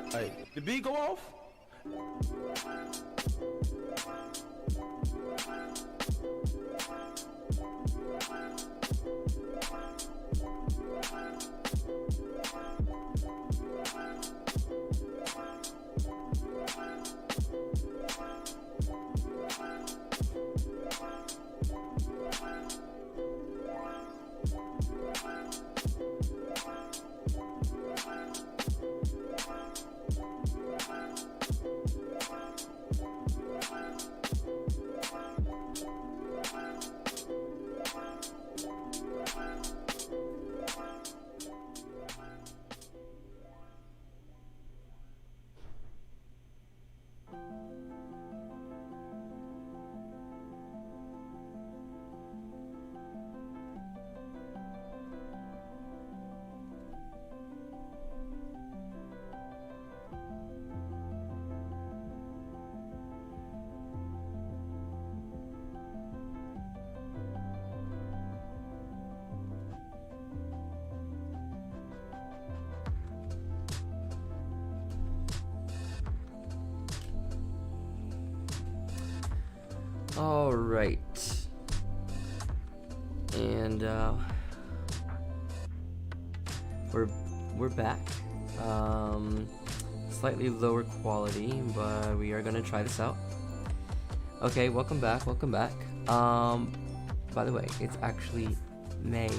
Hey, the beat go off? All right, and we're back. Slightly lower quality, but we are gonna try this out. Okay, welcome back. By the way, it's actually May,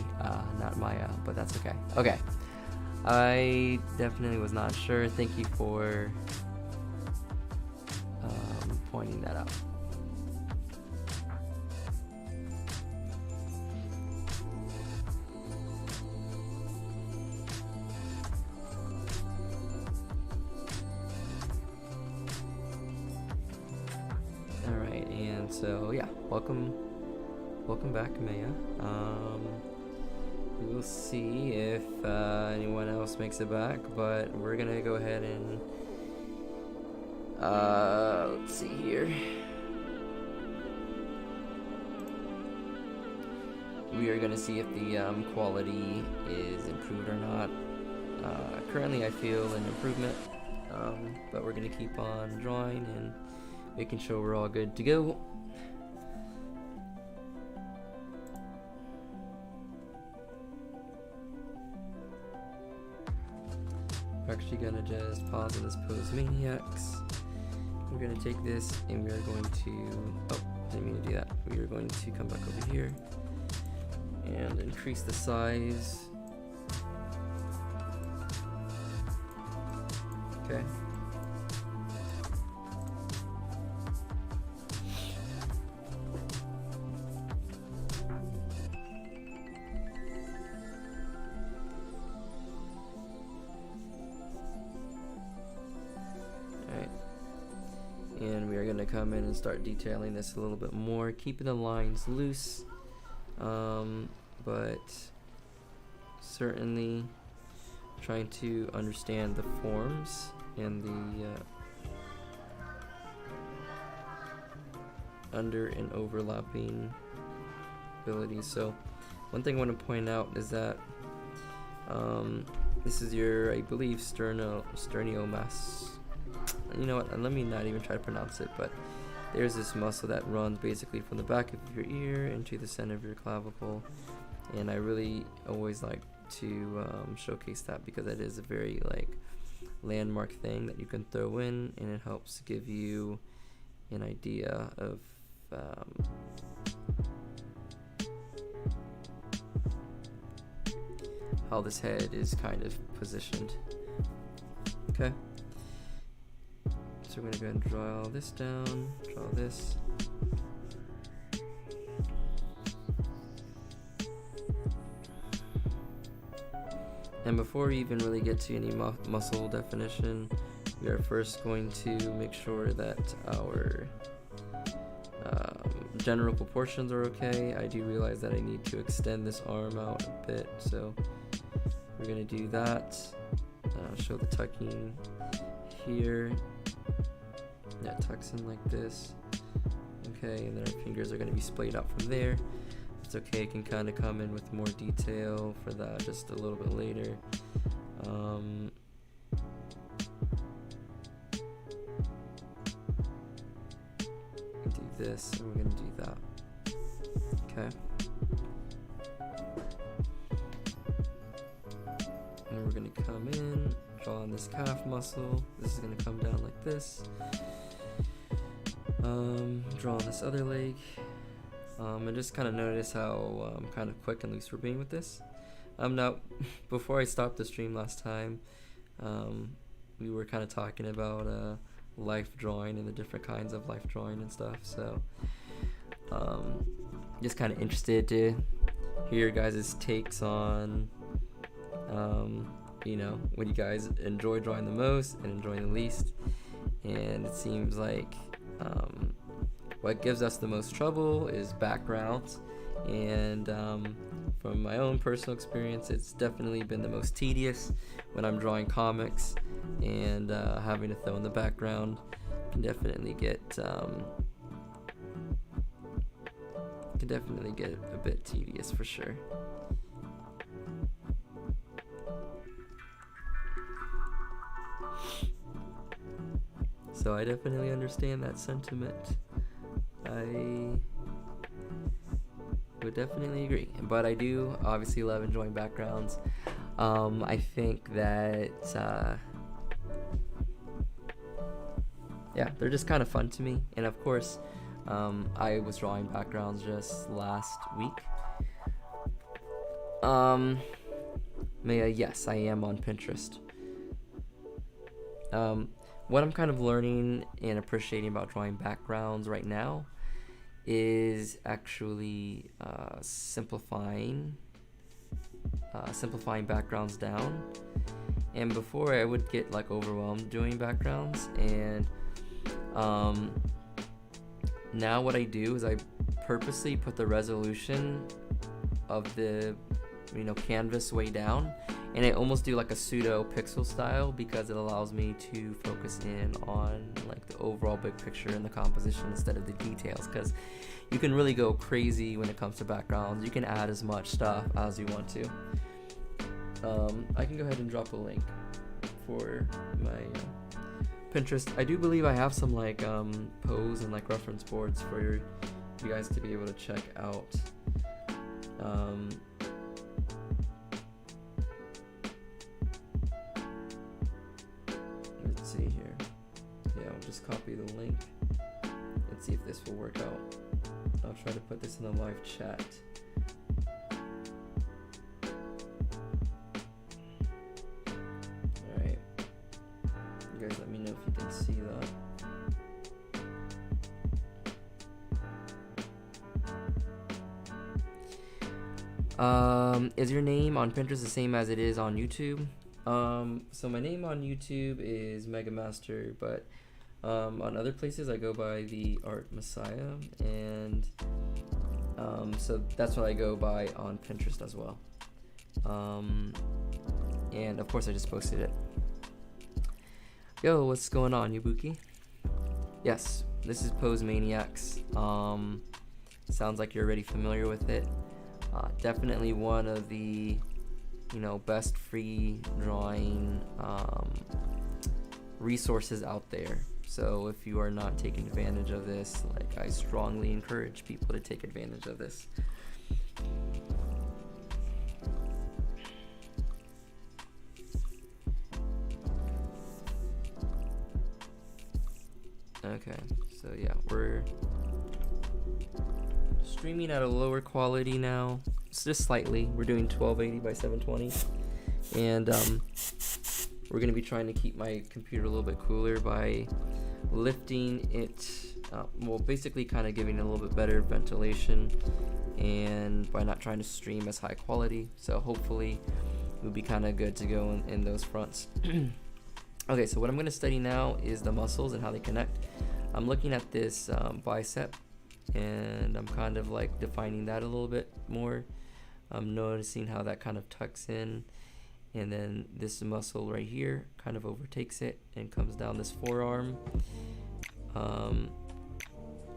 not Maya, but that's okay. Okay, I definitely was not sure. Thank you for pointing that out. So yeah, welcome back, Maya. We will see if anyone else makes it back, but we're gonna go ahead and let's see here. We are gonna see if the quality is improved or not. Currently, I feel an improvement, but we're gonna keep on drawing and making sure we're all good to go. We're actually gonna just pause on this pose maniacs. We're gonna take this and we are going to, oh, didn't mean to do that. We are going to come back over here and increase the size. Okay. And we are going to come in and start detailing this a little bit more, keeping the lines loose, but certainly trying to understand the forms and the under and overlapping abilities. So one thing I want to point out is that this is your, I believe, sterniomas. You know what, let me not even try to pronounce it, but there's this muscle that runs basically from the back of your ear into the center of your clavicle, and I really always like to showcase that because it is a very landmark thing that you can throw in, and it helps give you an idea of how this head is kind of positioned. Okay. So we're gonna go ahead and draw all this down, draw this. And before we even really get to any muscle definition, we are first going to make sure that our general proportions are okay. I do realize that I need to extend this arm out a bit, so we're going to do that. Show the tucking here. Yeah, tucks in like this. Okay, and then our fingers are going to be splayed out from there. It's okay, it can kind of come in with more detail for that just a little bit later. Do this, and we're going to do that. Okay. And we're going to come in, draw on this calf muscle. This is going to come down like this. Draw on this other leg. And just kind of notice how kind of quick and loose we're being with this. Now, before I stopped the stream last time, we were kind of talking about life drawing and the different kinds of life drawing and stuff. So, just kind of interested to hear your guys' takes on, what you guys enjoy drawing the most and enjoying the least. And it seems like what gives us the most trouble is backgrounds, and from my own personal experience, it's definitely been the most tedious when I'm drawing comics, and having to throw in the background can definitely get a bit tedious for sure. So I definitely understand that sentiment. I would definitely agree, but I do obviously love enjoying backgrounds. I think that they're just kind of fun to me, and of course I was drawing backgrounds just last week. Yes, I am on Pinterest. What I'm kind of learning and appreciating about drawing backgrounds right now is actually simplifying backgrounds down. And before, I would get like overwhelmed doing backgrounds, and now what I do is I purposely put the resolution of the canvas way down, and I almost do like a pseudo pixel style, because it allows me to focus in on like the overall big picture and the composition instead of the details, because you can really go crazy when it comes to backgrounds. You can add as much stuff as you want to. I can go ahead and drop a link for my Pinterest. I do believe I have some like pose and like reference boards for you guys to be able to check out. Let's see here. Yeah, I'll just copy the link. Let's see if this will work out. I'll try to put this in the live chat. Alright. You guys let me know if you can see that. Is your name on Pinterest the same as it is on YouTube? So my name on YouTube is Mega Master, but on other places I go by the Art Messiah, and so that's what I go by on Pinterest as well. And of course I just posted it. Yo, what's going on, Yubuki? Yes, this is Pose Maniacs. Sounds like you're already familiar with it. Definitely one of the best free drawing resources out there. So if you are not taking advantage of this, like, I strongly encourage people to take advantage of this. Okay, so yeah, we're streaming at a lower quality now. It's just slightly. We're doing 1280 by 720, and we're gonna be trying to keep my computer a little bit cooler by lifting it, basically kind of giving it a little bit better ventilation, and by not trying to stream as high quality. So hopefully would be kind of good to go in those fronts. Okay, so what I'm going to study now is the muscles and how they connect. I'm looking at this bicep, and I'm kind of like defining that a little bit more. I'm noticing how that kind of tucks in, and then this muscle right here kind of overtakes it and comes down this forearm.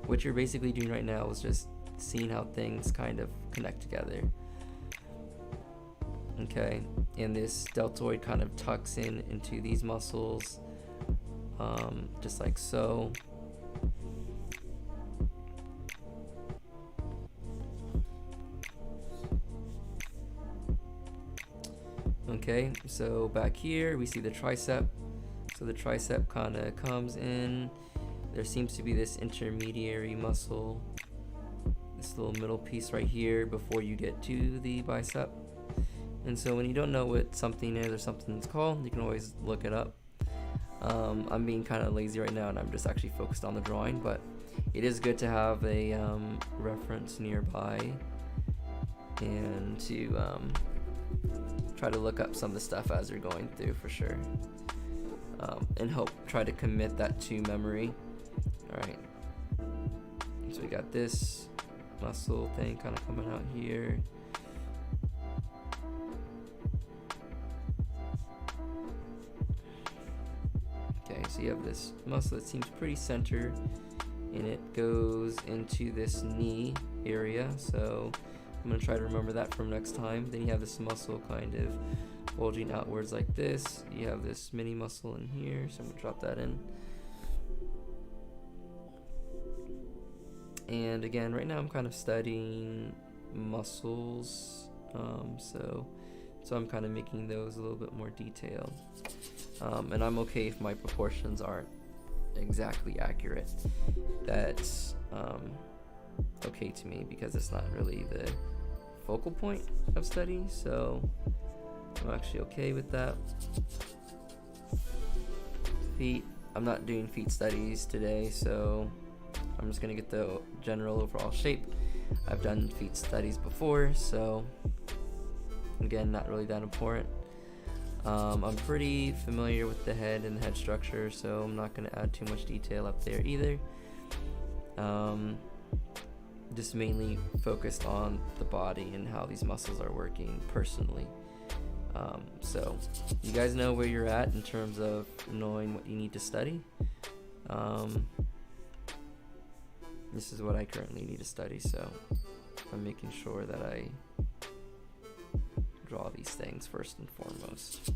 What you're basically doing right now is just seeing how things kind of connect together. Okay, and this deltoid kind of tucks in into these muscles, just like so. Okay, so back here we see the tricep. So the tricep kind of comes in. There seems to be this intermediary muscle, this little middle piece right here before you get to the bicep. And so when you don't know what something is or something's called, you can always look it up. I'm being kind of lazy right now, and I'm just actually focused on the drawing, but it is good to have a reference nearby and to try to look up some of the stuff as you're going through, for sure, and try to commit that to memory. All right, so we got this muscle thing kind of coming out here. Okay, so you have this muscle that seems pretty centered, and it goes into this knee area, so I'm going to try to remember that from next time. Then you have this muscle kind of bulging outwards like this. You have this mini muscle in here, so I'm going to drop that in. And again, right now I'm kind of studying muscles, so I'm kind of making those a little bit more detailed. And I'm okay if my proportions aren't exactly accurate. That's okay to me, because it's not really the focal point of study, so I'm actually okay with that. Feet, I'm not doing feet studies today, so I'm just gonna get the general overall shape. I've done feet studies before, so again, not really that important. I'm pretty familiar with the head and the head structure, so I'm not going to add too much detail up there either. Just mainly focused on the body and how these muscles are working personally. So you guys know where you're at in terms of knowing what you need to study. This is what I currently need to study, so I'm making sure that I draw these things first and foremost.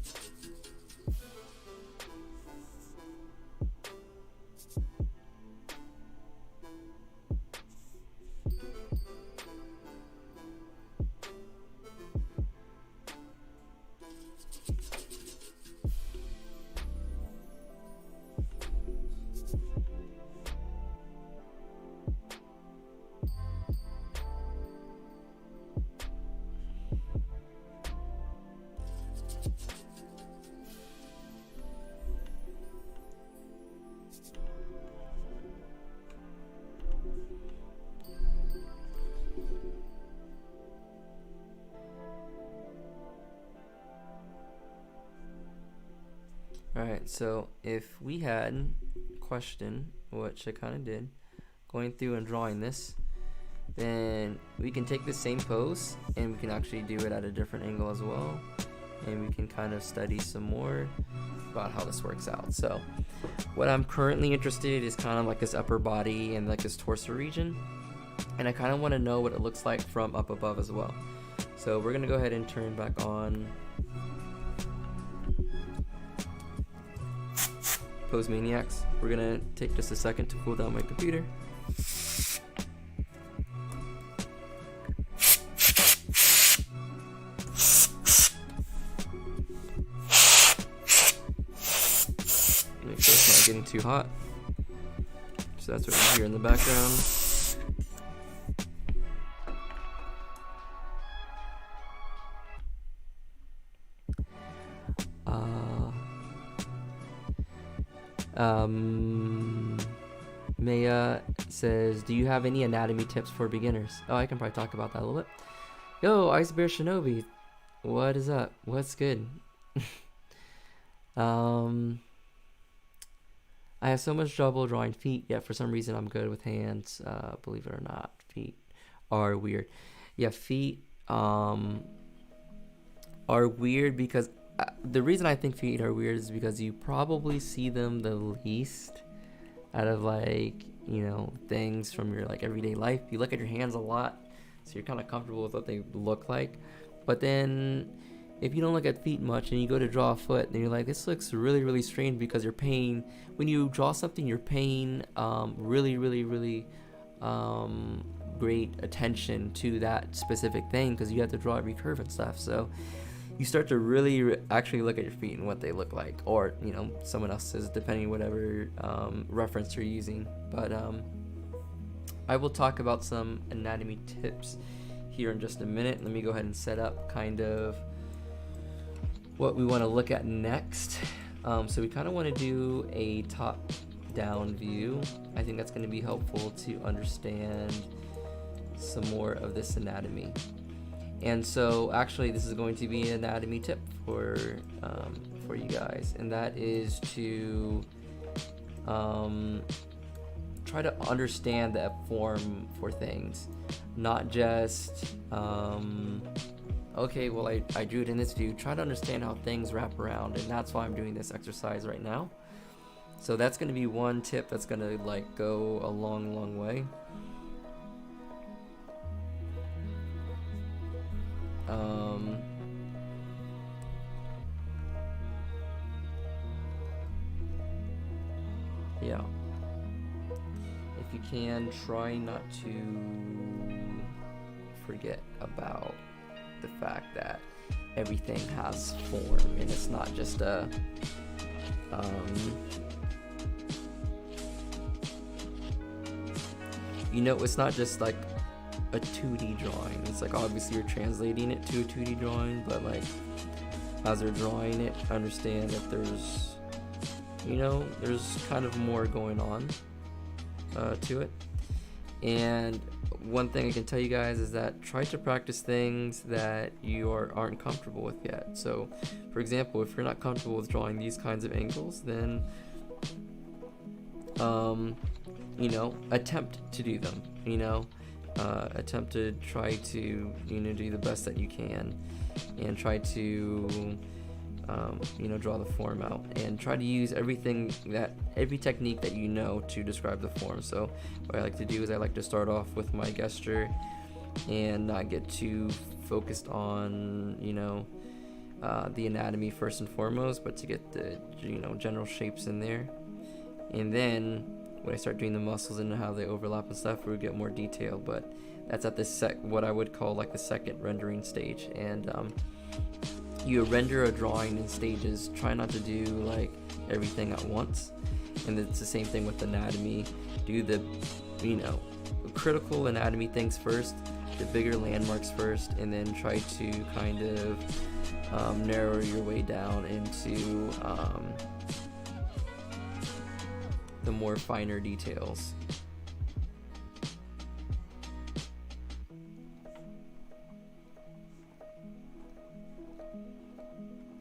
Alright, so if we had a question, which I kind of did, going through and drawing this, then we can take the same pose and we can actually do it at a different angle as well, and we can kind of study some more about how this works out. So what I'm currently interested in is kind of like this upper body and like this torso region, and I kind of want to know what it looks like from up above as well. So we're going to go ahead and turn back on Pose Maniacs. We're gonna take just a second to cool down my computer. Make sure it's not getting too hot. So that's what you hear in the background. Maya says, do you have any anatomy tips for beginners? Oh, I can probably talk about that a little bit. Yo, Ice Bear Shinobi, What is up? What's good? I have so much trouble drawing feet, yet for some reason I'm good with hands. Believe it or not, feet are weird. Yeah, feet are weird because the reason I think feet are weird is because you probably see them the least out of like, things from your like everyday life. You look at your hands a lot, so you're kind of comfortable with what they look like. But then if you don't look at feet much and you go to draw a foot, then you're like, this looks really, really strange because you're paying, when you draw something, you're paying really, really, really great attention to that specific thing because you have to draw every curve and stuff. So you start to really actually look at your feet and what they look like, or someone else's, depending whatever reference you're using. But I will talk about some anatomy tips here in just a minute. Let me go ahead and set up kind of what we want to look at next. So we kind of want to do a top-down view. I think that's going to be helpful to understand some more of this anatomy. And so actually this is going to be an anatomy tip for you guys, and that is to try to understand the form for things, not just okay, well I drew it in this view. Try to understand how things wrap around, and that's why I'm doing this exercise right now. So that's going to be one tip that's going to like go a long way. Yeah. If you can, try not to forget about the fact that everything has form, and it's not just a it's not just like a 2D drawing. It's like obviously you're translating it to a 2D drawing, but like as they're drawing it, understand that there's kind of more going on to it. And one thing I can tell you guys is that try to practice things that you aren't comfortable with yet. So for example, if you're not comfortable with drawing these kinds of angles, then attempt to do them. Attempt to try to do the best that you can, and try to draw the form out, and try to use every technique that to describe the form. So what I like to do is I like to start off with my gesture and not get too focused on the anatomy first and foremost, but to get the general shapes in there. And then when I start doing the muscles and how they overlap and stuff, we'll get more detail. But that's at the what I would call like the second rendering stage. And you render a drawing in stages. Try not to do like everything at once. And it's the same thing with anatomy. Do the critical anatomy things first, the bigger landmarks first, and then try to kind of narrow your way down into the more finer details.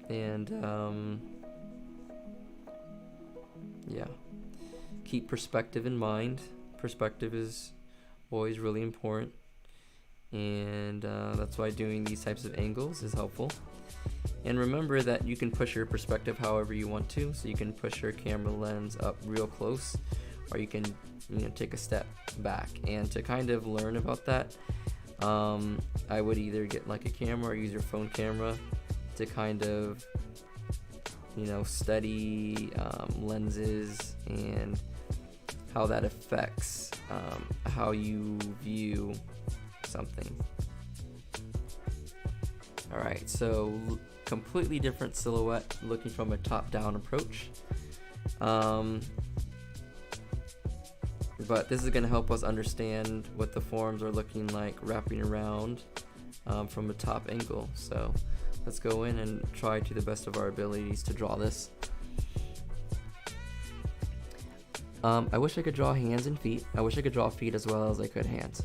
And yeah, keep perspective in mind. Perspective is always really important, and that's why doing these types of angles is helpful. And remember that you can push your perspective however you want to. So you can push your camera lens up real close, or you can take a step back. And to kind of learn about that, I would either get like a camera or use your phone camera to kind of study lenses and how that affects how you view something. Alright, so completely different silhouette looking from a top-down approach. But this is going to help us understand what the forms are looking like wrapping around from a top angle. So let's go in and try to the best of our abilities to draw this. I wish I could draw hands and feet. I wish I could draw feet as well as I could hands.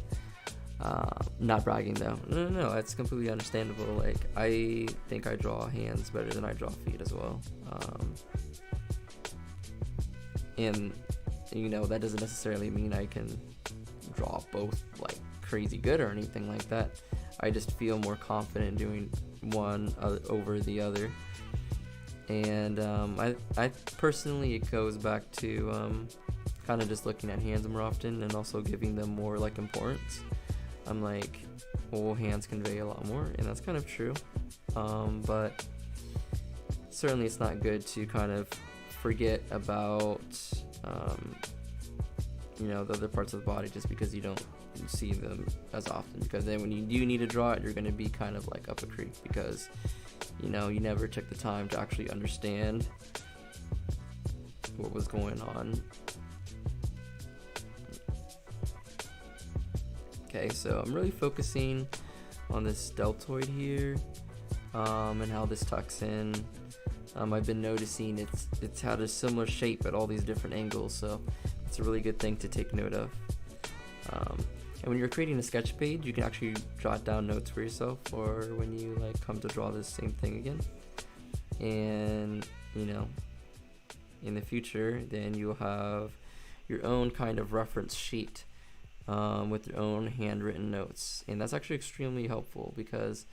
Not bragging though. No, it's completely understandable. Like, I think I draw hands better than I draw feet as well. And that doesn't necessarily mean I can draw both like crazy good or anything like that. I just feel more confident doing one over the other. And I personally, it goes back to kind of just looking at hands more often and also giving them more like importance. I'm like, well, hands convey a lot more, and that's kind of true. But certainly it's not good to kind of forget about the other parts of the body just because you don't see them as often, because then when you do need to draw it, you're going to be kind of like up a creek because you never took the time to actually understand what was going on. Okay, so I'm really focusing on this deltoid here, and how this tucks in. I've been noticing it's had a similar shape at all these different angles, so it's a really good thing to take note of. And when you're creating a sketch page, you can actually jot down notes for yourself, or when you like come to draw this same thing again. And in the future, then you'll have your own kind of reference sheet with your own handwritten notes, and that's actually extremely helpful because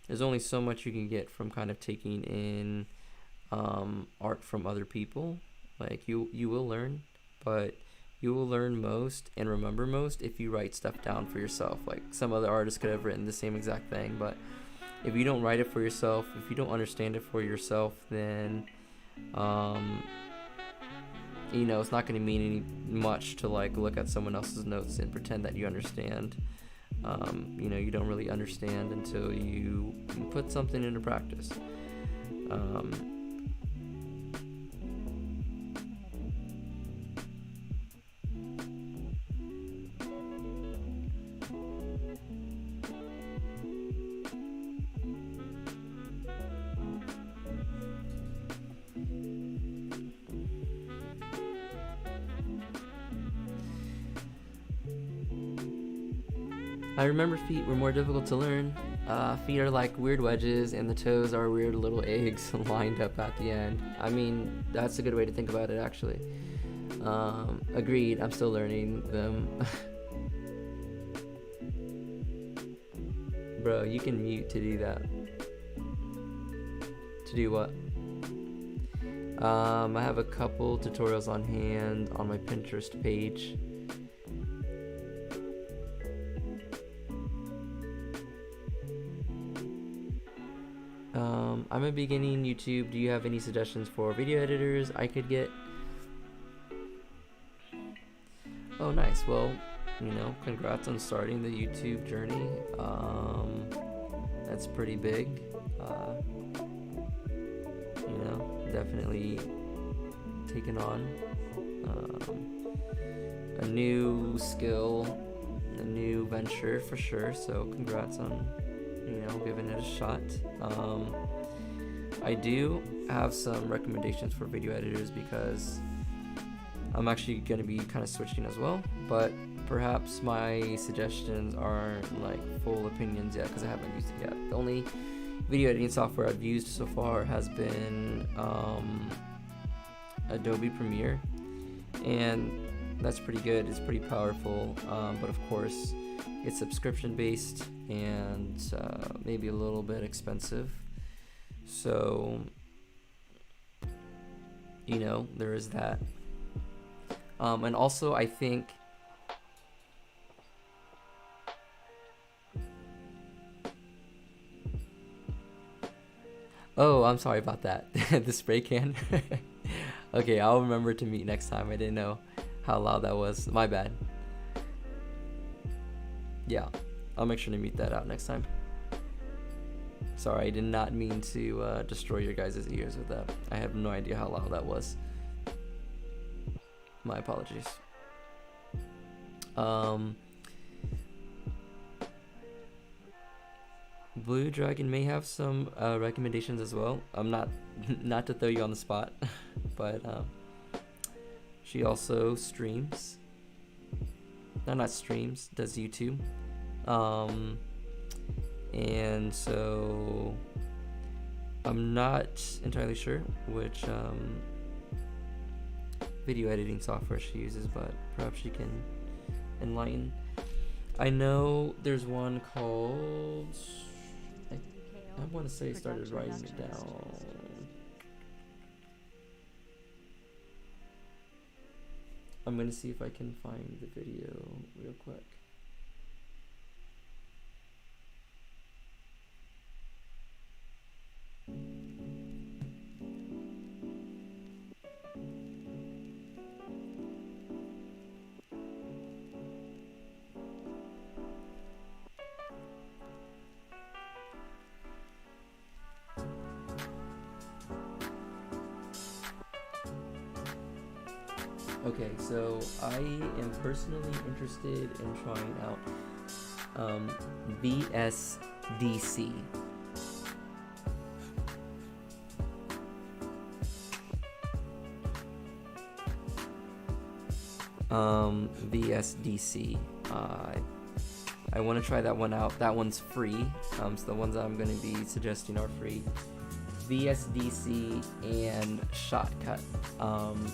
there's only so much you can get from kind of taking in art from other people. Like you will learn, but you will learn most and remember most if you write stuff down for yourself. Like some other artists could have written the same exact thing, but if you don't write it for yourself, if you don't understand it for yourself, then it's not going to mean any much to like look at someone else's notes and pretend that you understand. You don't really understand until you put something into practice. I remember feet were more difficult to learn. Feet are like weird wedges, and the toes are weird little eggs lined up at the end. I mean, that's a good way to think about it, actually. Agreed, I'm still learning them. Bro, you can mute to do that. To do what? I have a couple tutorials on hand on my Pinterest page. I'm a beginning YouTube. Do you have any suggestions for video editors I could get? Oh, nice. Well, congrats on starting the YouTube journey. That's pretty big. Definitely taking on a new skill, a new venture for sure. So congrats on giving it a shot. I do have some recommendations for video editors because I'm actually going to be kind of switching as well, but perhaps my suggestions aren't like full opinions yet because I haven't used it yet. The only video editing software I've used so far has been Adobe Premiere, and that's pretty good. It's pretty powerful, but of course it's subscription based and maybe a little bit expensive. So, there is that. And also I think oh, I'm sorry about that. The spray can. Okay, I'll remember to mute next time. I didn't know how loud that was. My bad. Yeah, I'll make sure to mute that out next time. Sorry, I did not mean to destroy your guys' ears with that. I have no idea how loud that was. My apologies. Blue Dragon may have some recommendations as well. I'm not to throw you on the spot, but she also streams. No, not streams, does YouTube. And so I'm not entirely sure which video editing software she uses, but perhaps she can enlighten. I know there's one called, I want to say I started writing it down. I'm going to see if I can find the video real quick. Okay, so I am personally interested in trying out VSDC. VSDC. I want to try that one out. That one's free. So the ones I'm going to be suggesting are free. VSDC and Shotcut.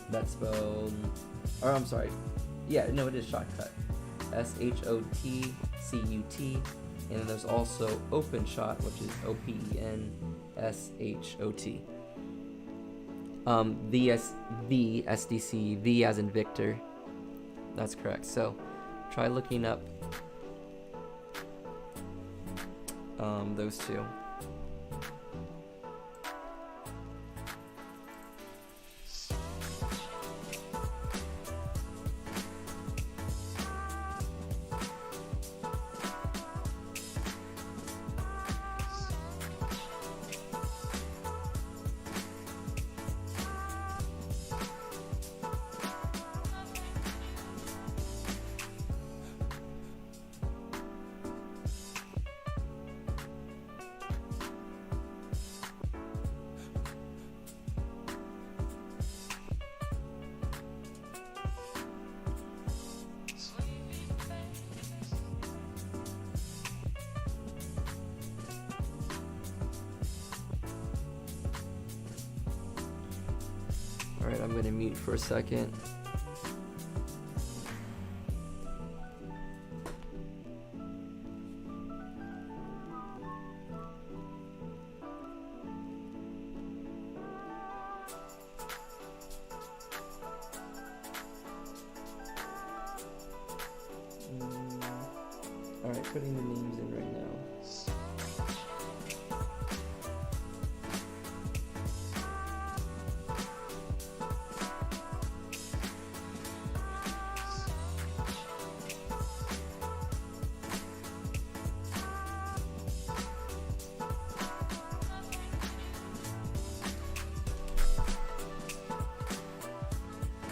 That's spelled, or I'm sorry. Yeah, no, it is Shotcut. SHOTCUT. And then there's also OpenShot, which is OPENSHOT. VSDC, V as in Victor. That's correct. So try looking up those two. Alright, I'm gonna mute for a second. Alright, putting the names in right now.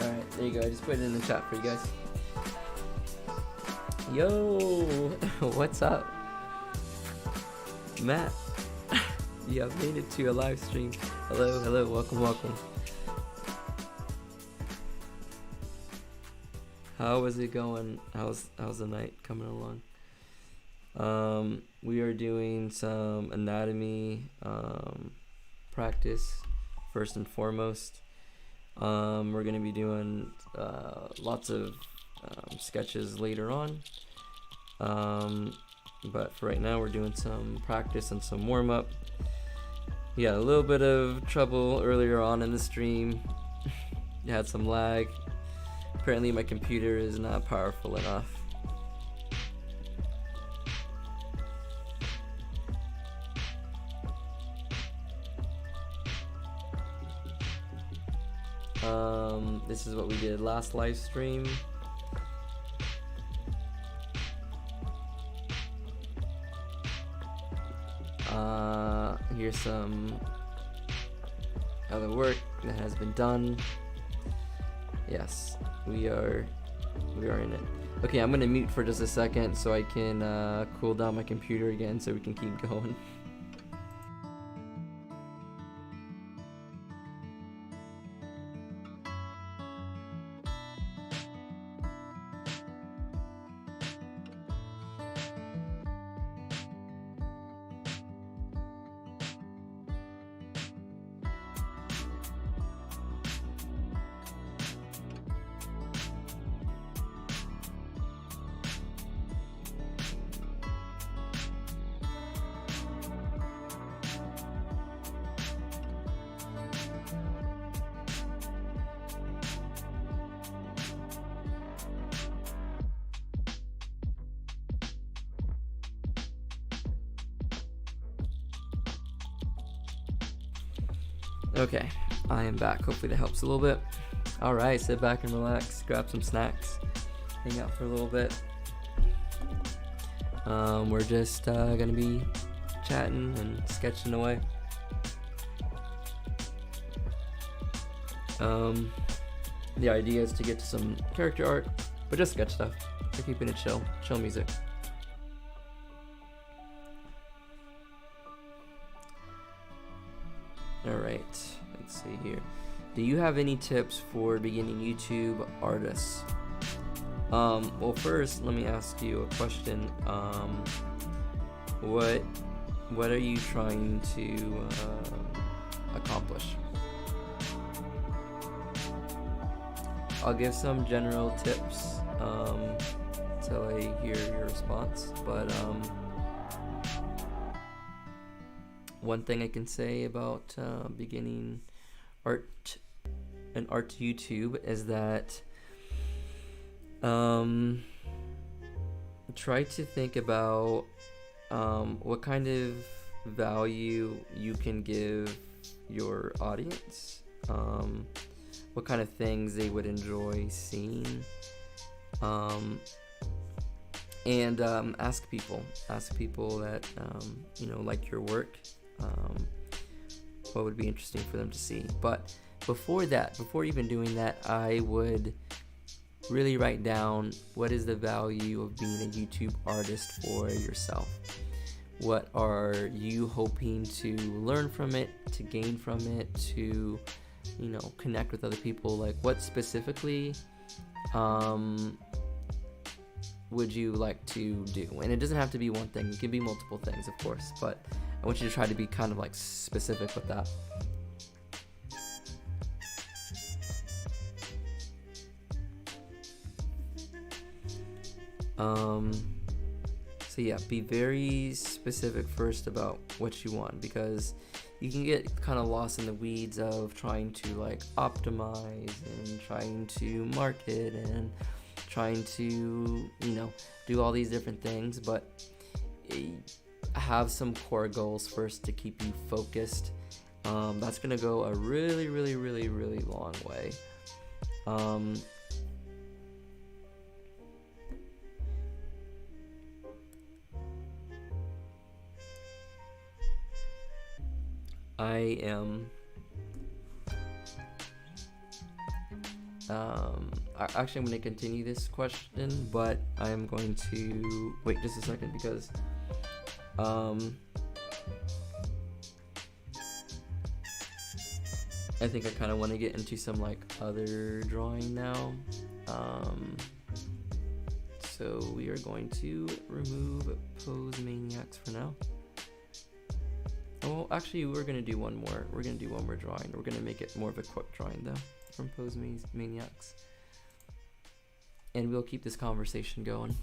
Alright, there you go. I just put it in the chat for you guys. Yo, what's up? Matt, you have made it to a live stream. Hello, hello, welcome, welcome. How is it going? How's the night coming along? We are doing some anatomy practice first and foremost. We're gonna be doing lots of sketches later on, but for right now we're doing some practice and some warm-up. Yeah, a little bit of trouble earlier on in the stream. Had some lag. Apparently my computer is not powerful enough. This is what we did last live stream. Here's some other work that has been done. Yes, we are in it. Okay, I'm gonna mute for just a second so I can cool down my computer again so we can keep going. Okay, I am back. Hopefully that helps a little bit. All right, sit back and relax, grab some snacks, hang out for a little bit. We're just gonna be chatting and sketching away. The idea is to get to some character art, but just sketch stuff. We're keeping it chill music. Alright, let's see here. Do you have any tips for beginning YouTube artists? Well, first, let me ask you a question. What are you trying to accomplish? I'll give some general tips till I hear your response, but one thing I can say about beginning art YouTube is that try to think about what kind of value you can give your audience, what kind of things they would enjoy seeing, and ask people that like your work, what would be interesting for them to see. But before even doing that, I would really write down what is the value of being a YouTube artist for yourself. What are you hoping to learn from it, to gain from it, to connect with other people? Like, what specifically would you like to do? And it doesn't have to be one thing, it can be multiple things, of course, but I want you to try to be kind of like specific with that. So yeah, be very specific first about what you want, because you can get kind of lost in the weeds of trying to like optimize and trying to market and trying to do all these different things, but have some core goals first to keep you focused. That's gonna go a really long way. I am actually I'm going to continue this question, but I am going to wait just a second because I think I kind of want to get into some like other drawing now. So we are going to remove Pose Maniacs for now. Well, actually, we're going to do one more. We're going to do one more drawing. We're going to make it more of a quick drawing, though, from Pose Maniacs. And we'll keep this conversation going.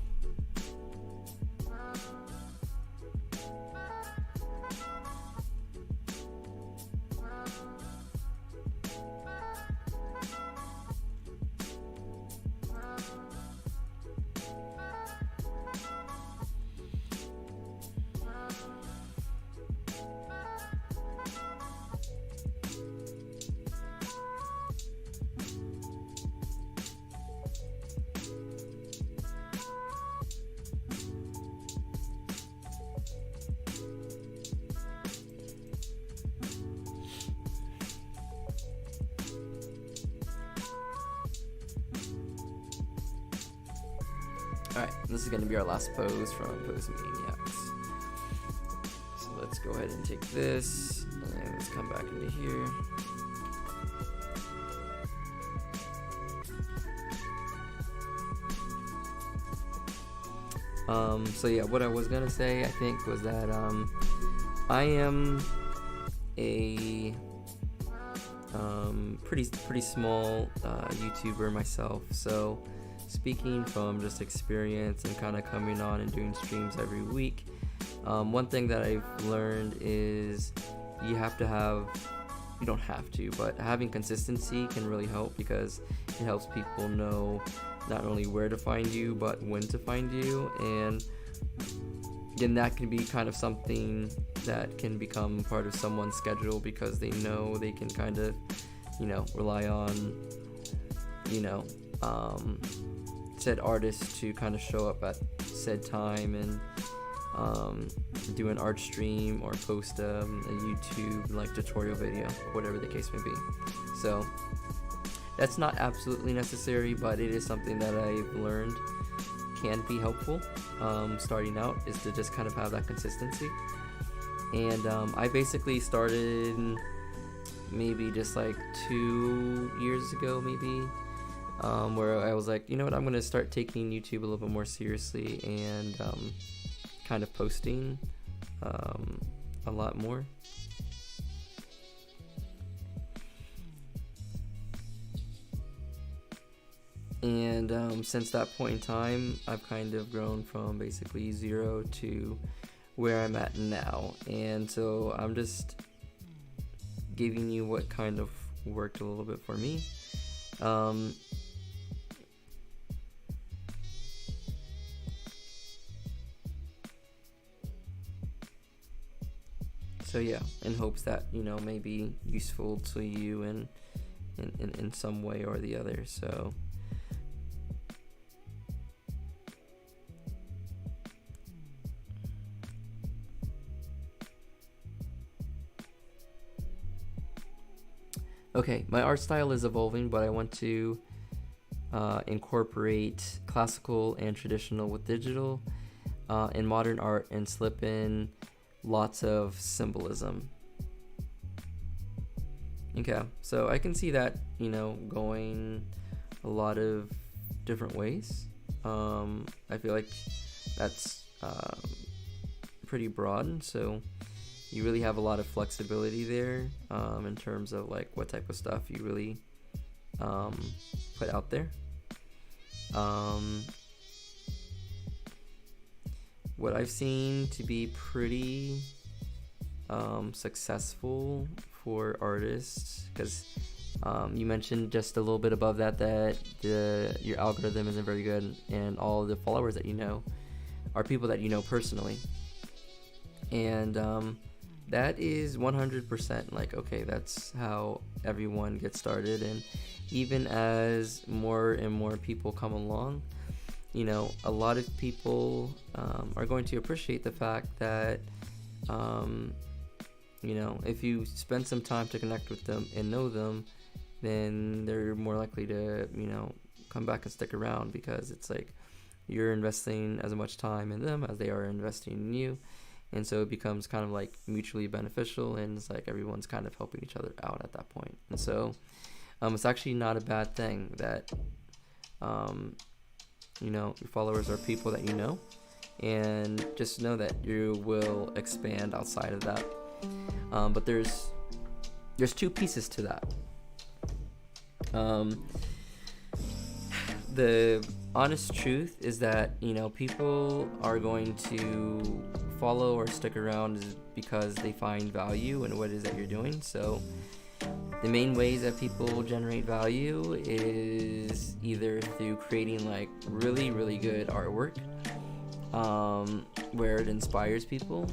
Alright, this is going to be our last pose from Pose Maniacs. So let's go ahead and take this, and let's come back into here. So yeah, what I was going to say, I think, was that I am a pretty small YouTuber myself, so speaking from just experience and kind of coming on and doing streams every week, one thing that I've learned is you don't have to, but having consistency can really help, because it helps people know not only where to find you, but when to find you. And then that can be kind of something that can become part of someone's schedule, because they know they can kind of, rely on, said artist to kind of show up at said time and do an art stream or post a YouTube like tutorial video, whatever the case may be. So that's not absolutely necessary, but it is something that I've learned can be helpful starting out, is to just kind of have that consistency. And I basically started maybe just like 2 years ago, maybe, where I was like, you know what, I'm going to start taking YouTube a little bit more seriously and kind of posting a lot more. And since that point in time, I've kind of grown from basically 0 to where I'm at now. And so I'm just giving you what kind of worked a little bit for me. So yeah, in hopes that, may be useful to you in some way or the other. So okay, my art style is evolving, but I want to incorporate classical and traditional with digital in modern art, and slip in lots of symbolism. Okay, so I can see that, going a lot of different ways. I feel like that's pretty broad, so you really have a lot of flexibility there in terms of like what type of stuff you really put out there. What I've seen to be pretty successful for artists, because you mentioned just a little bit above that your algorithm isn't very good, and all the followers that you know are people that you know personally, and that is 100% like, okay, that's how everyone gets started. And even as more and more people come along, a lot of people are going to appreciate the fact that, if you spend some time to connect with them and know them, then they're more likely to, come back and stick around, because it's like you're investing as much time in them as they are investing in you. And so it becomes kind of like mutually beneficial, and it's like everyone's kind of helping each other out at that point. And so it's actually not a bad thing that, your followers are people that you know, and just know that you will expand outside of that. But there's two pieces to that. The honest truth is that, people are going to follow or stick around because they find value in what it is that you're doing. So the main ways that people generate value is either through creating like really, really good artwork, where it inspires people,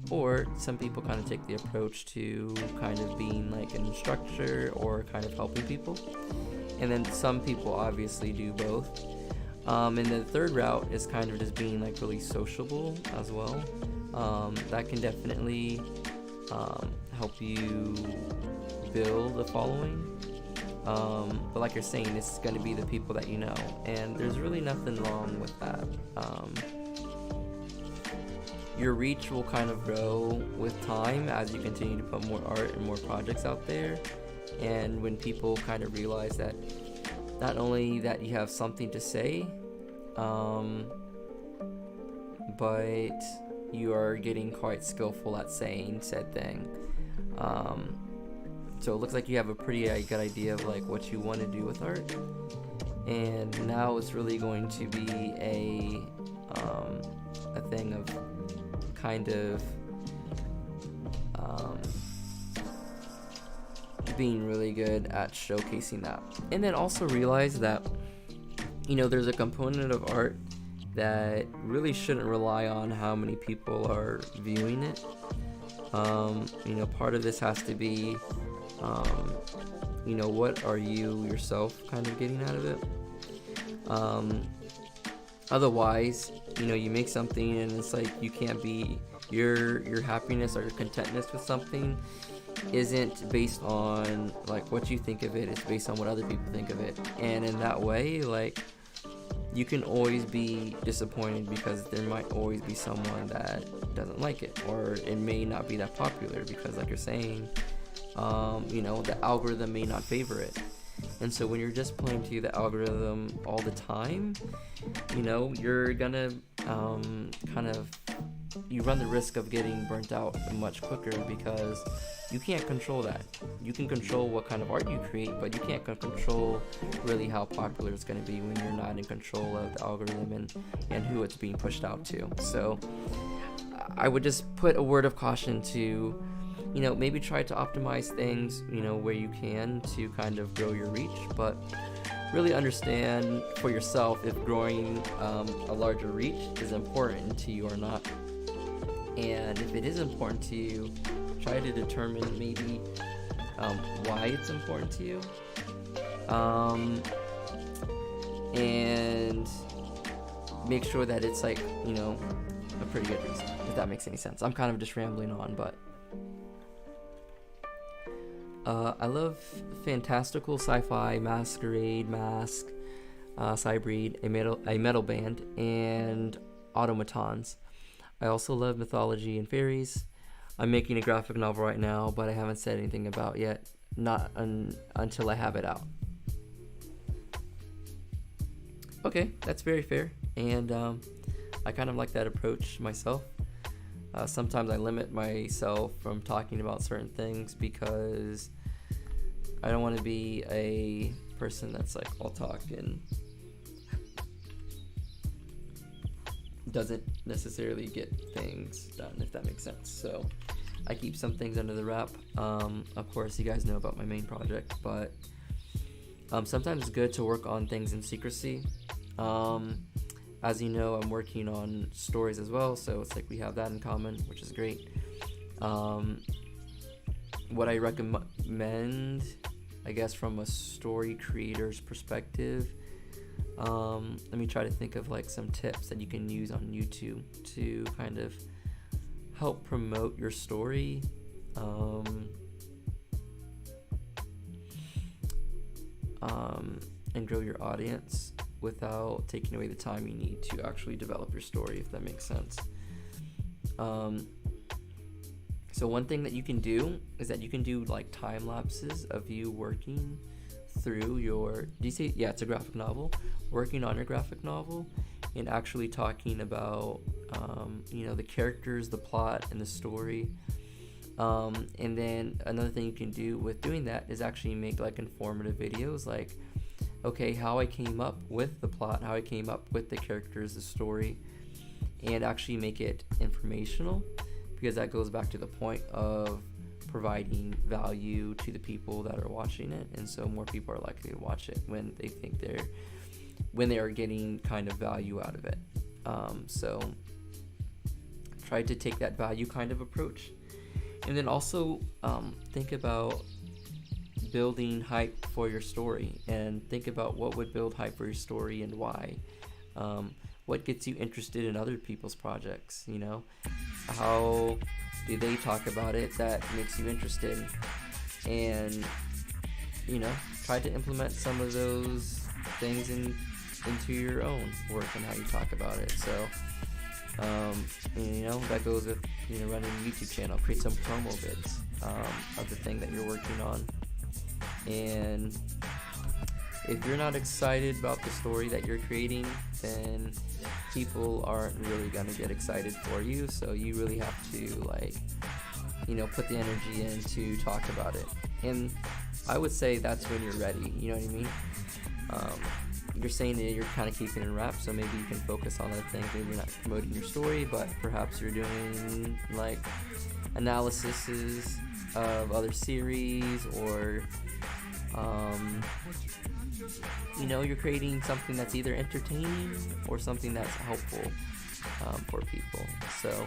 or some people kind of take the approach to kind of being like an instructor or kind of helping people. And then some people obviously do both. And the third route is kind of just being like really sociable as well. That can definitely help you build a following. But like you're saying, it's going to be the people that you know, and there's really nothing wrong with that. Your reach will kind of grow with time as you continue to put more art and more projects out there. And when people kind of realize that not only that you have something to say, but you are getting quite skillful at saying said thing. So it looks like you have a pretty good idea of like what you want to do with art. And now it's really going to be a thing of kind of being really good at showcasing that. And then also realize that, there's a component of art that really shouldn't rely on how many people are viewing it. Part of this has to be, what are you yourself kind of getting out of it? Otherwise, you make something and it's like you can't be, your happiness or your contentness with something isn't based on like what you think of it, it's based on what other people think of it. And in that way, like, you can always be disappointed because there might always be someone that doesn't like it, or it may not be that popular because, like you're saying, the algorithm may not favor it. And so when you're just playing to the algorithm all the time, you're gonna you run the risk of getting burnt out much quicker because you can't control that. You can control what kind of art you create, but you can't control really how popular it's going to be when you're not in control of the algorithm and who it's being pushed out to. So I would just put a word of caution to, maybe try to optimize things, where you can to kind of grow your reach, but really understand for yourself if growing a larger reach is important to you or not. And if it is important to you, try to determine maybe why it's important to you, and make sure that it's like, a pretty good reason, if that makes any sense. I'm kind of just rambling on, but I love fantastical sci-fi, masquerade, mask, Cybreed, a metal band, and automatons. I also love mythology and fairies. I'm making a graphic novel right now, but I haven't said anything about yet, not until I have it out. Okay, that's very fair, and I kind of like that approach myself. Sometimes I limit myself from talking about certain things because I don't want to be a person that's like all talk and doesn't necessarily get things done, if that makes sense. So I keep some things under the wrap. Of course, you guys know about my main project, but sometimes it's good to work on things in secrecy. As you know, I'm working on stories as well, so it's like we have that in common, which is great. What I recommend, I guess, from a story creator's perspective, let me try to think of like some tips that you can use on YouTube to kind of help promote your story. And grow your audience without taking away the time you need to actually develop your story, if that makes sense. So one thing that you can do is that you can do like time lapses of you working through your, it's a graphic novel, working on your graphic novel and actually talking about the characters, the plot, and the story. And then another thing you can do with doing that is actually make like informative videos, like, okay, how I came up with the plot, how I came up with the characters, the story, and actually make it informational, because that goes back to the point of providing value to the people that are watching it, and so more people are likely to watch it when they think when they are getting kind of value out of it. So try to take that value kind of approach, and then also think about building hype for your story, and think about what would build hype for your story and why. What gets you interested in other people's projects, how do they talk about it that makes you interested, and try to implement some of those things into your own work and how you talk about it. So that goes with running a YouTube channel. Create some promo vids of the thing that you're working on. And if you're not excited about the story that you're creating, then people aren't really going to get excited for you. So you really have to put the energy in to talk about it. And I would say that's when you're ready, you know what I mean? You're saying that you're kind of keeping it wrapped, so maybe you can focus on other things. Maybe you're not promoting your story, but perhaps you're doing like analyses of other series, or you know, you're creating something that's either entertaining or something that's helpful for people. So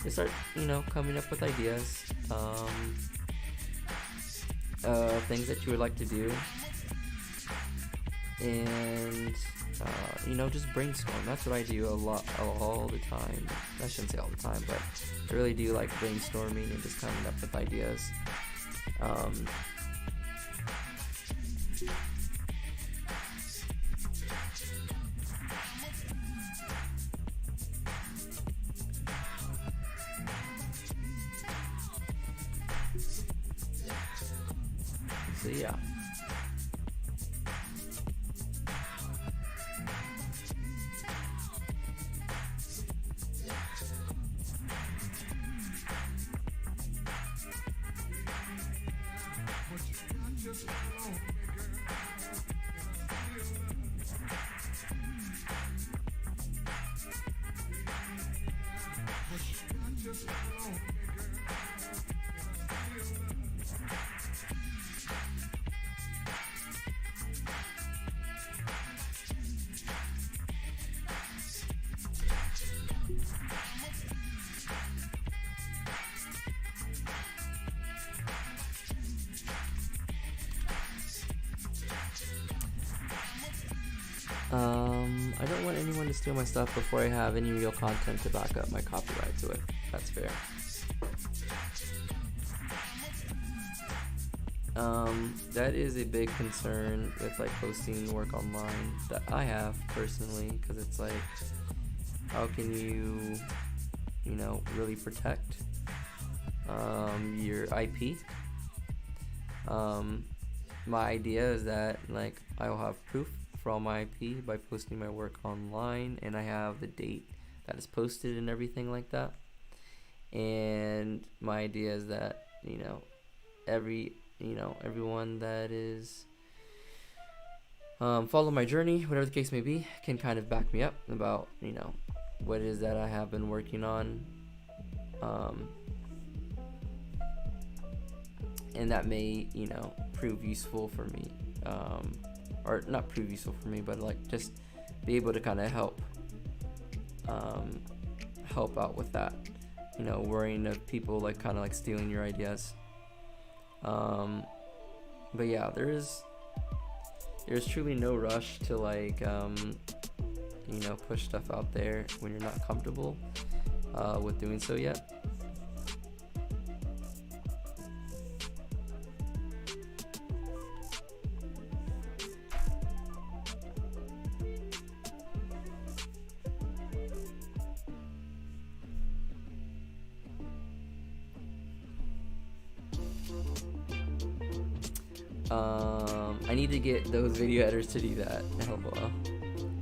you start, you know, coming up with ideas, things that you would like to do, and you know, just brainstorm. That's what I do a lot, all the time. I shouldn't say all the time, but I really do like brainstorming and just coming up with ideas. So yeah. I don't want anyone to steal my stuff before I have any real content to back up my copyrights with. That's fair. That is a big concern with like posting work online that I have personally, because it's like, how can you, you know, really protect your IP? My idea is that like I will have proof for all my IP by posting my work online, and I have the date that is posted and everything like that. And my idea is that, you know, everyone that is follow my journey, whatever the case may be, can kind of back me up about, you know, what it is that I have been working on, and that may, you know, prove useful for me, or not prove useful for me, but like just be able to kind of help out with that, you know, worrying of people like kind of like stealing your ideas. But yeah, there's truly no rush to like you know, push stuff out there when you're not comfortable with doing so yet. I need to get those video editors to do that. LOL.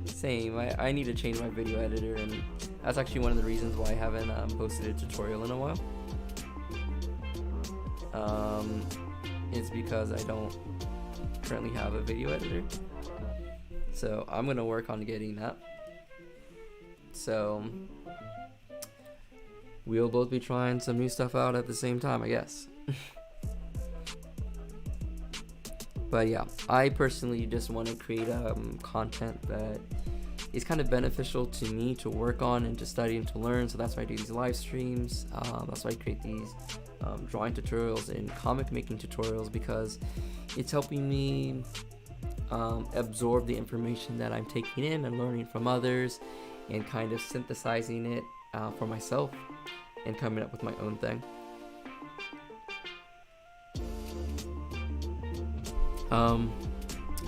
Same. I need to change my video editor, and that's actually one of the reasons why I haven't posted a tutorial in a while. It's because I don't currently have a video editor. So I'm gonna work on getting that. So we'll both be trying some new stuff out at the same time, I guess. But yeah, I personally just want to create content that is kind of beneficial to me to work on and to study and to learn. So that's why I do these live streams. That's why I create these drawing tutorials and comic making tutorials, because it's helping me absorb the information that I'm taking in and learning from others, and kind of synthesizing it for myself and coming up with my own thing.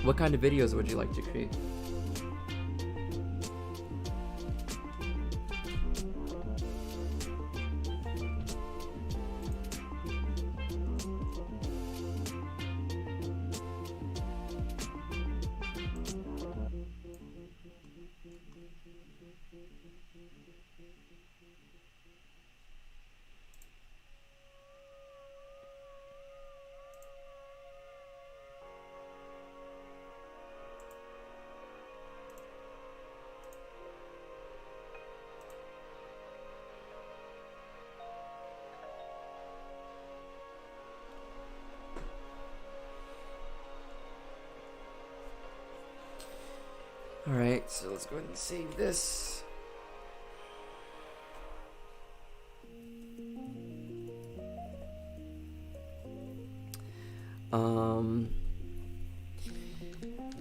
What kind of videos would you like to create? Alright, so let's go ahead and save this.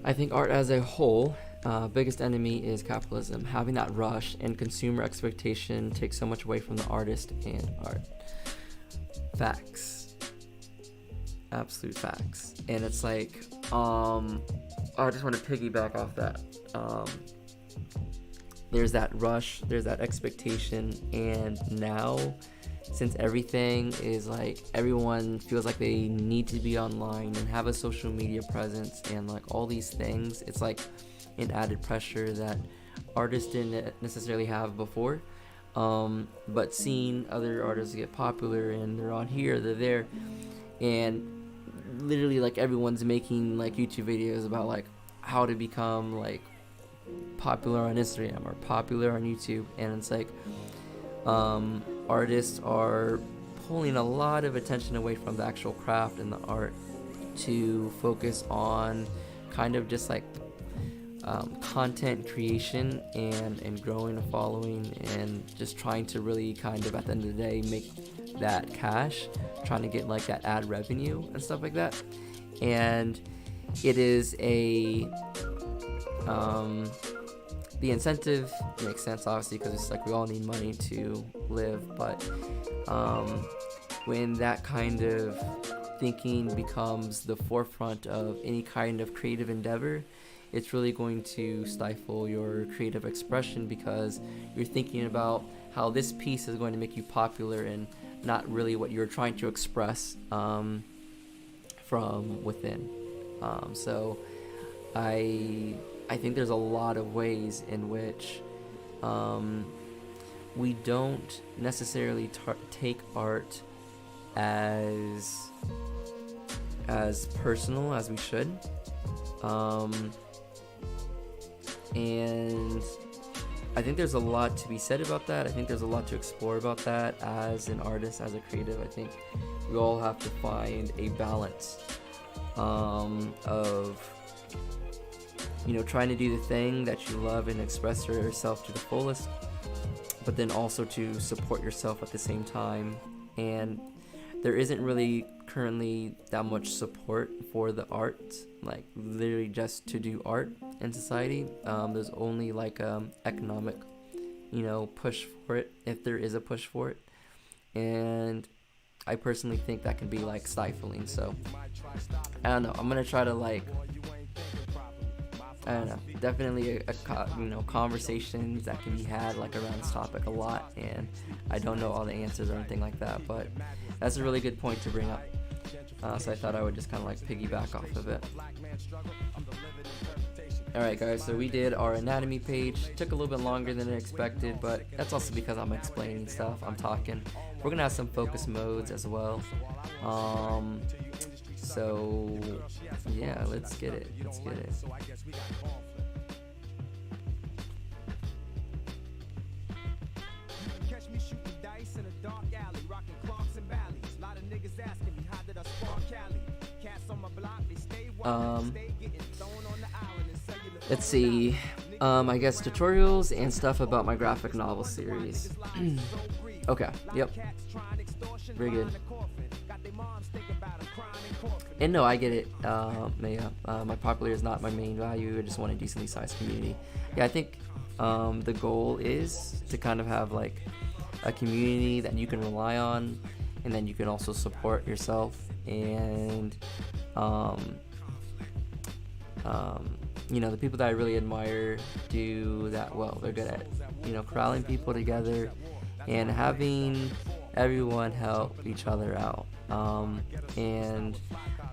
I think art as a whole, biggest enemy is capitalism. Having that rush and consumer expectation takes so much away from the artist and art. Facts. Absolute facts. And it's like, I just want to piggyback off that. There's that rush, there's that expectation, and now, since everything is like, everyone feels like they need to be online and have a social media presence and like all these things, it's like an added pressure that artists didn't necessarily have before. But seeing other artists get popular and they're on here, they're there, and literally like everyone's making like YouTube videos about like how to become like popular on Instagram or popular on YouTube, and it's like artists are pulling a lot of attention away from the actual craft and the art to focus on kind of just like content creation and growing a following and just trying to really kind of at the end of the day make that cash, trying to get like that ad revenue and stuff like that. And it is a the incentive makes sense obviously because it's like we all need money to live, but when that kind of thinking becomes the forefront of any kind of creative endeavor, it's really going to stifle your creative expression because you're thinking about how this piece is going to make you popular and not really what you're trying to express from within. So I think there's a lot of ways in which we don't necessarily take art as personal as we should. And I think there's a lot to be said about that. I think there's a lot to explore about that as an artist, as a creative. I think we all have to find a balance of, you know, trying to do the thing that you love and express yourself to the fullest, but then also to support yourself at the same time. And there isn't really currently that much support for the arts, like literally just to do art in society. There's only like economic, you know, push for it, if there is a push for it. And I personally think that can be like stifling. So I don't know, I'm gonna try to like, I don't know, definitely conversations that can be had like around this topic a lot, and I don't know all the answers or anything like that, but that's a really good point to bring up. So I thought I would just kind of like piggyback off of it. Alright guys, so we did our anatomy page. Took a little bit longer than I expected, but that's also because I'm explaining stuff, I'm talking. We're gonna have some focus modes as well. So yeah, let's get it. Catch me shooting dice in a dark alley, rocking clocks and valleys. Lot of niggas asking me how did I spark Cali? Cats on my block, they stay wild, stay getting thrown on the island and cellular. Let's see. I guess tutorials and stuff about my graphic novel series. Okay, yep. Very good. And no, I get it. My popular is not my main value. I just want a decently sized community. Yeah, I think the goal is to kind of have like a community that you can rely on, and then you can also support yourself. And you know, the people that I really admire do that well. They're good at, you know, corralling people together and having everyone help each other out. And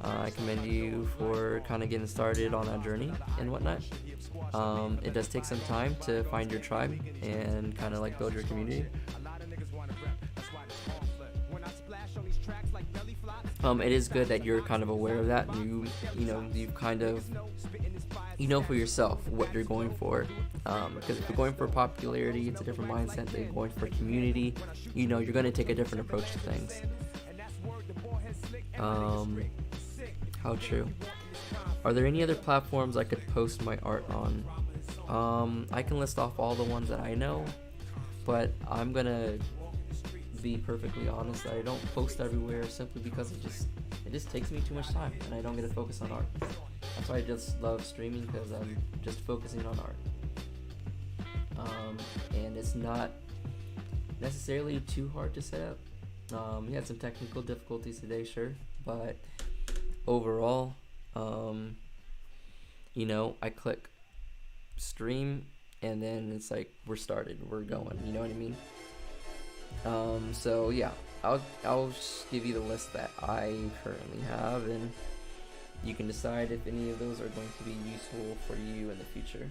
I commend you for kind of getting started on that journey and whatnot. It does take some time to find your tribe and kind of like build your community. It is good that you're kind of aware of that. You know for yourself what you're going for. Because if you're going for popularity, it's a different mindset. If you're going for community, you know, you're going to take a different approach to things. How true. Are there any other platforms I could post my art on? I can list off all the ones that I know, but I'm gonna be perfectly honest that I don't post everywhere simply because it just takes me too much time and I don't get to focus on art. That's why I just love streaming, because I'm just focusing on art. And it's not necessarily too hard to set up. We had some technical difficulties today, sure, but overall, I click stream and then it's like we're started, we're going, you know what I mean? So yeah, I'll just give you the list that I currently have, and you can decide if any of those are going to be useful for you in the future.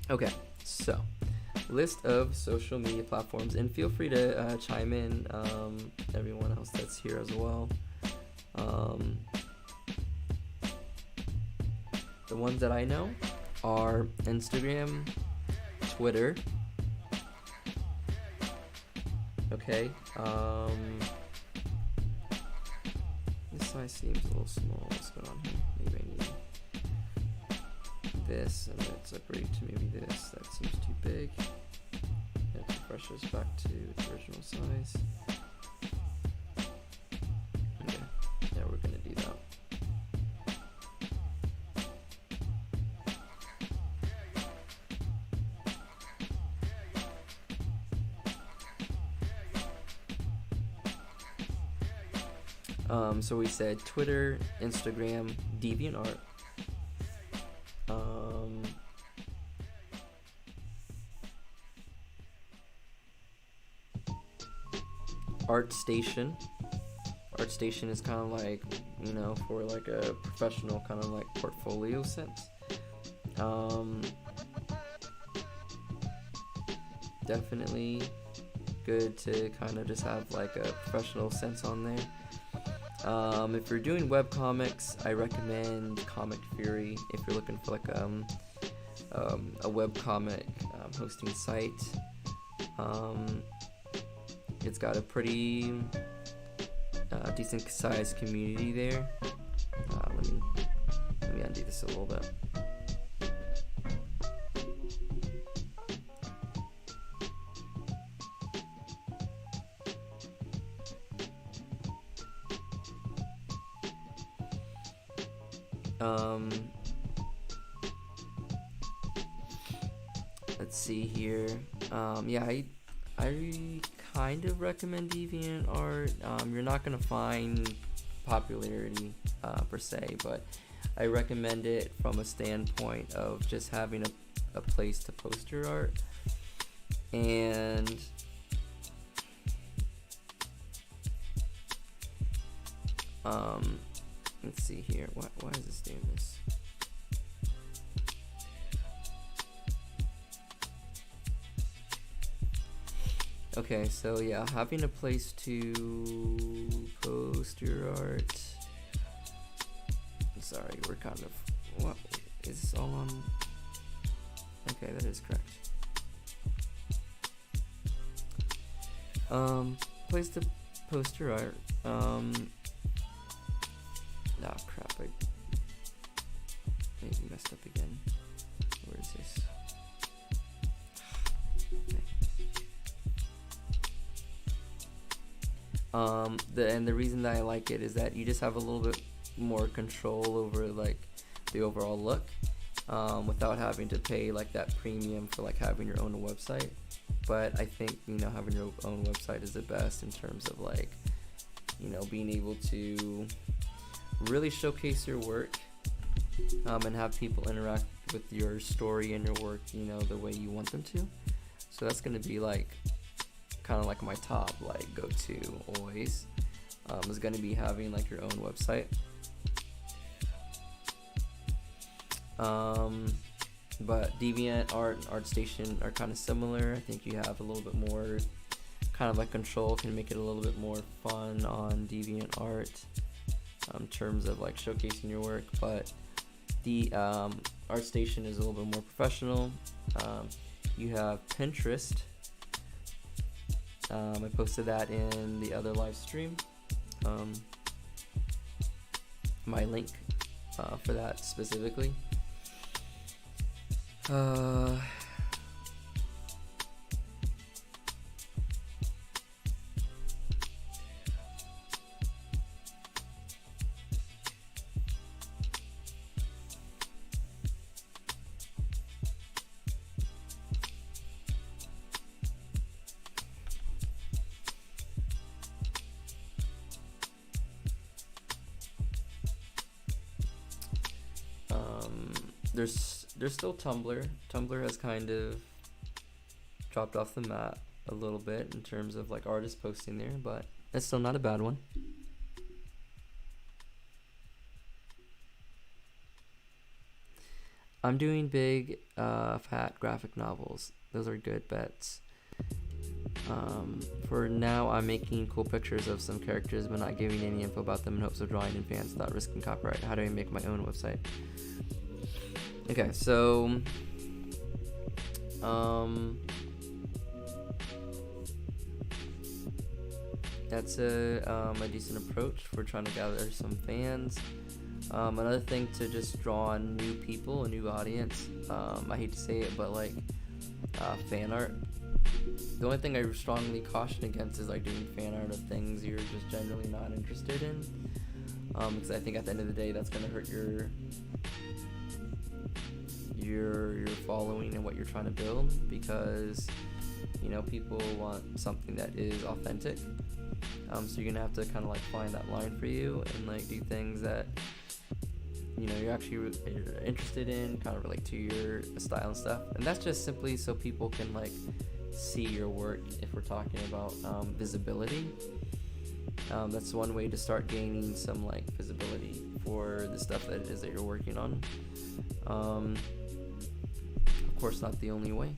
Okay, so list of social media platforms, and feel free to chime in, everyone else that's here as well. The ones that I know are Instagram, Twitter. Okay. This size seems a little small. What's going on here? Maybe I need this, and let's upgrade to maybe this. That seems too big. Let's refresh this back to its original size. Okay. Yeah, we're gonna do that. So we said Twitter, Instagram, DeviantArt, ArtStation. ArtStation is kind of like, for like a professional kind of like portfolio sense. Definitely good to kind of just have like a professional sense on there. If you're doing web comics, I recommend Comic Fury. If you're looking for like a web comic hosting site, it's got a pretty decent sized community there. Let me undo this a little bit. Let's see here. Yeah, I kind of recommend DeviantArt. You're not gonna find popularity per se, but I recommend it from a standpoint of just having a place to post your art. And let's see here. Why is this doing this? Okay, so yeah, having a place to post your art. Sorry, we're kind of, what is this all on? Okay, that is correct. Place to post your art. Crap, I maybe messed up again. Where is this? Okay. The reason that I like it is that you just have a little bit more control over like the overall look, without having to pay like that premium for like having your own website. But I think having your own website is the best in terms of like being able to really showcase your work, and have people interact with your story and your work the way you want them to. So that's gonna be like kind of like my top like go-to always, is gonna be having like your own website. But DeviantArt and ArtStation are kind of similar. I think you have a little bit more kind of like control, can make it a little bit more fun on DeviantArt in terms of like showcasing your work. But the ArtStation is a little bit more professional. You have Pinterest. I posted that in the other live stream. My link for that specifically. There's still Tumblr. Tumblr has kind of dropped off the map a little bit in terms of like artists posting there, but it's still not a bad one. I'm doing big fat graphic novels. Those are good bets. For now, I'm making cool pictures of some characters but not giving any info about them in hopes of drawing in fans without risking copyright. How do I make my own website? Okay, so that's a decent approach for trying to gather some fans. Another thing to just draw on new people, a new audience. I hate to say it, but like fan art. The only thing I strongly caution against is like doing fan art of things you're just generally not interested in, because I think at the end of the day that's gonna hurt your following and what you're trying to build, because you know people want something that is authentic. So you're gonna have to kind of like find that line for you and like do things that you know you're interested in, kind of relate to your style and stuff. And that's just simply so people can like see your work. If we're talking about visibility, that's one way to start gaining some like visibility for the stuff that it is that you're working on. Of course, not the only way.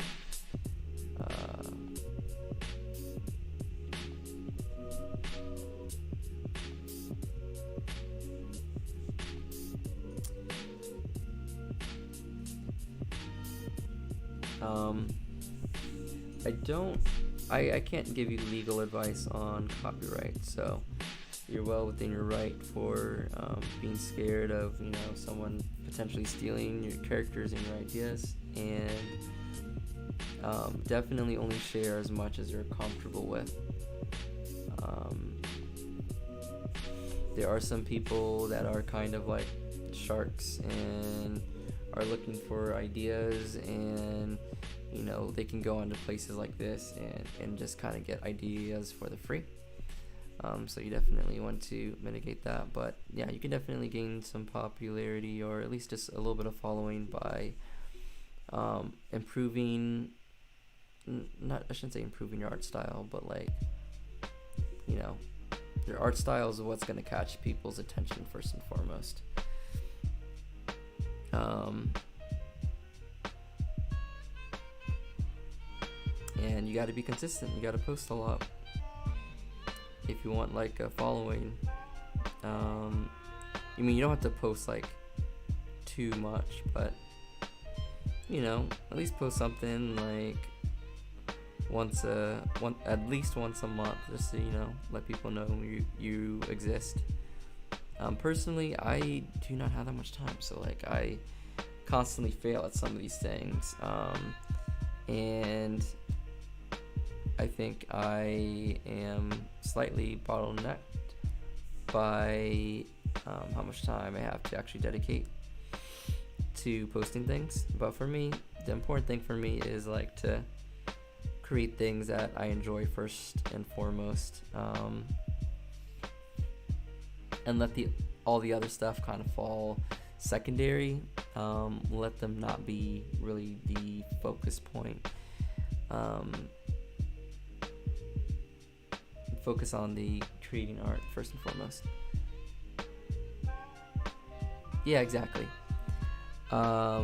I can't give you legal advice on copyright, so you're well within your right for being scared of, you know, someone potentially stealing your characters and your ideas, and definitely only share as much as you're comfortable with. There are some people that are kind of like sharks and are looking for ideas, and you know they can go onto places like this and just kind of get ideas for the free. So you definitely want to mitigate that, but yeah, you can definitely gain some popularity or at least just a little bit of following by improving, I shouldn't say improving your art style, but like, you know, your art style is what's going to catch people's attention first and foremost. And you got to be consistent. You got to post a lot if you want like a following. I mean, you don't have to post like too much, but you know, at least post something like at least once a month, just to, you know, let people know you exist. Personally, I do not have that much time, so like I constantly fail at some of these things, and I think I am slightly bottlenecked by how much time I have to actually dedicate to posting things. But for me, the important thing for me is like to create things that I enjoy first and foremost, and let all the other stuff kind of fall secondary. Let them not be really the focus point. Focus on the creating art first and foremost. Yeah, exactly. I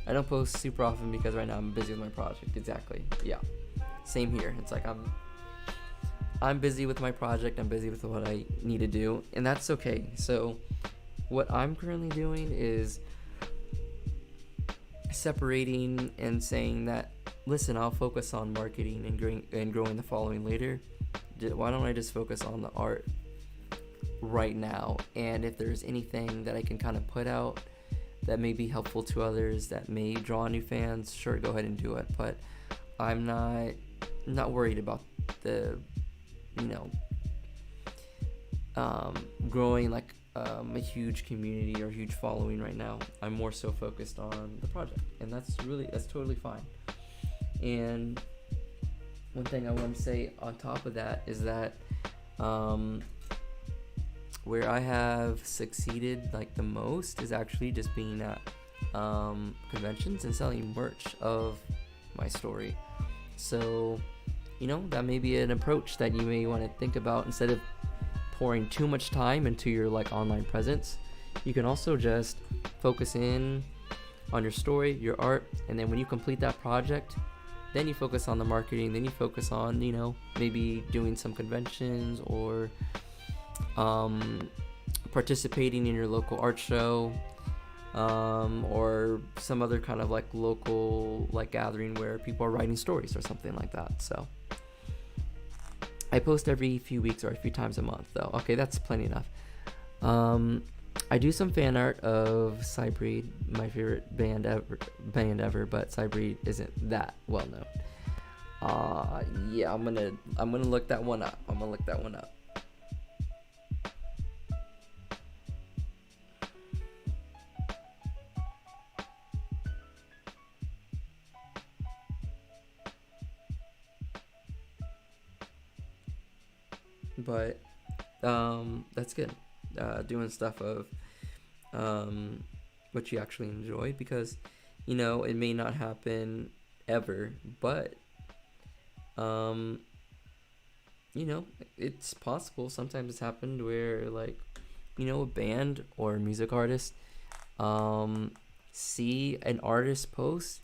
don't post super often because right now I'm busy with my project. Exactly. Yeah. Same here. It's like I'm busy with my project. I'm busy with what I need to do, and that's okay. So what I'm currently doing is separating and saying that listen, I'll focus on marketing and growing the following later. Why don't I just focus on the art right now? And if there's anything that I can kind of put out that may be helpful to others, that may draw new fans, sure, go ahead and do it. But I'm not worried about the, growing like a huge community or huge following right now. I'm more so focused on the project, and that's totally fine. And one thing I want to say on top of that is that where I have succeeded like the most is actually just being at conventions and selling merch of my story. So that may be an approach that you may want to think about. Instead of pouring too much time into your like online presence, you can also just focus in on your story, your art, and then when you complete that project, then you focus on the marketing, then you focus on maybe doing some conventions or participating in your local art show, or some other kind of like local like gathering where people are writing stories or something like that. So I post every few weeks or a few times a month though. Okay, that's plenty enough. I do some fan art of Cybreed, my favorite band ever, but Cybreed isn't that well known. Yeah, I'm gonna look that one up. But that's good. Doing stuff of what you actually enjoy, because it may not happen ever, but it's possible. Sometimes it's happened where like a band or a music artist see an artist post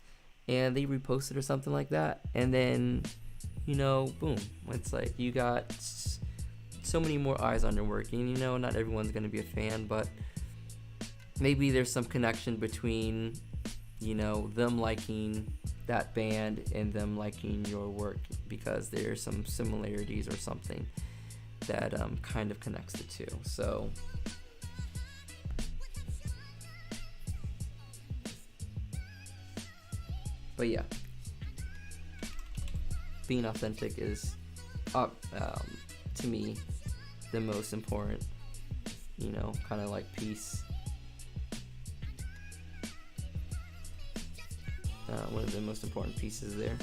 and they repost it or something like that, and then boom, it's like you got so many more eyes on your work. And not everyone's going to be a fan, but maybe there's some connection between them liking that band and them liking your work, because there's some similarities or something that kind of connects the two. So but yeah, being authentic is to me the most important kind of like piece, one of the most important pieces there.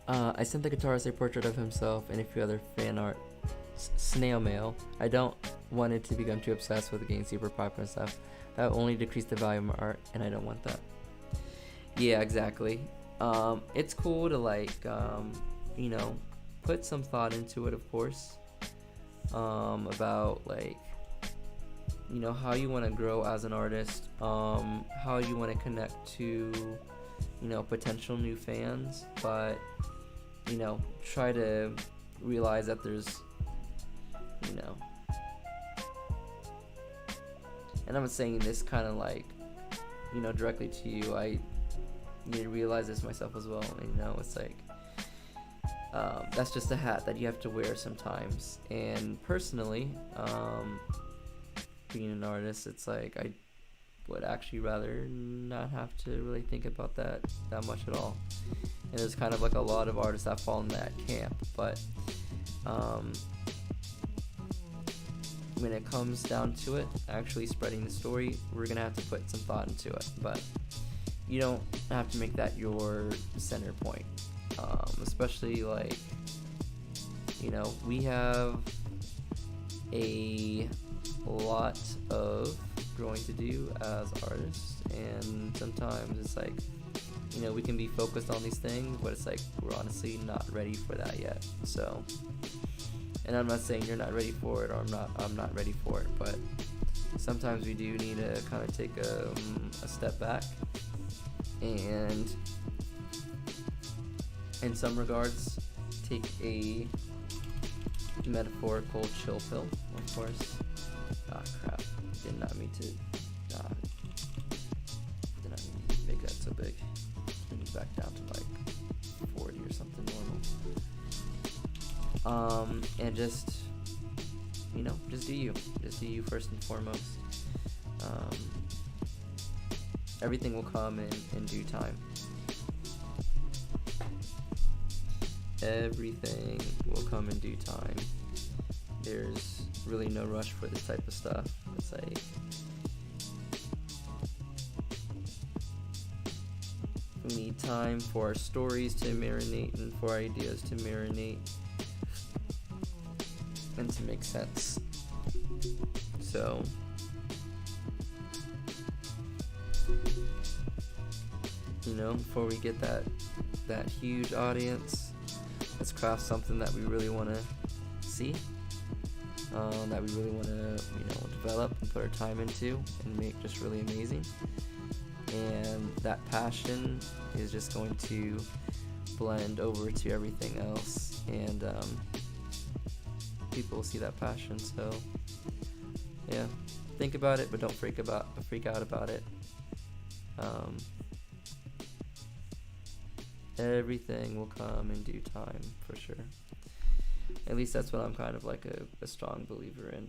I sent the guitarist a portrait of himself and a few other fan art. Snail mail. I don't want it to become too obsessed with getting super popular and stuff. That will only decrease the value of my art, and I don't want that. Yeah, exactly. It's cool to like, you know, put some thought into it, of course. About like, you know, how you want to grow as an artist, how you want to connect to, you know, potential new fans, but, you know, try to realize that there's, you know, and I'm saying this kind of like, you know, directly to you. I need to realize this myself as well. And, you know, it's like, that's just a hat that you have to wear sometimes. And personally, being an artist, it's like I would actually rather not have to really think about that much at all. And there's kind of like a lot of artists that fall in that camp, but when it comes down to it, actually spreading the story, we're gonna have to put some thought into it. But you don't have to make that your center point. Especially like, you know, we have a lot of growing to do as artists, and sometimes it's like, you know, we can be focused on these things, but it's like we're honestly not ready for that yet. So, and I'm not saying you're not ready for it, or I'm not ready for it, but sometimes we do need to kind of take a step back and in some regards take a metaphorical chill pill, of course. Ah, crap. Did not mean to make that so big. Bring it back down to like 40 or something normal. And just, you know, just do you first and foremost. Everything will come in due time. Everything will come in due time. There's really no rush for this type of stuff. It's like, we need time for our stories to marinate and for our ideas to marinate and to make sense. So, you know, before we get that huge audience, let's craft something that we really want to see, that we really want to, you know, develop and put our time into and make just really amazing. And that passion is just going to blend over to everything else, and people will see that passion. So yeah, think about it, but don't freak out about it. Everything will come in due time, for sure. At least that's what I'm kind of like a strong believer in.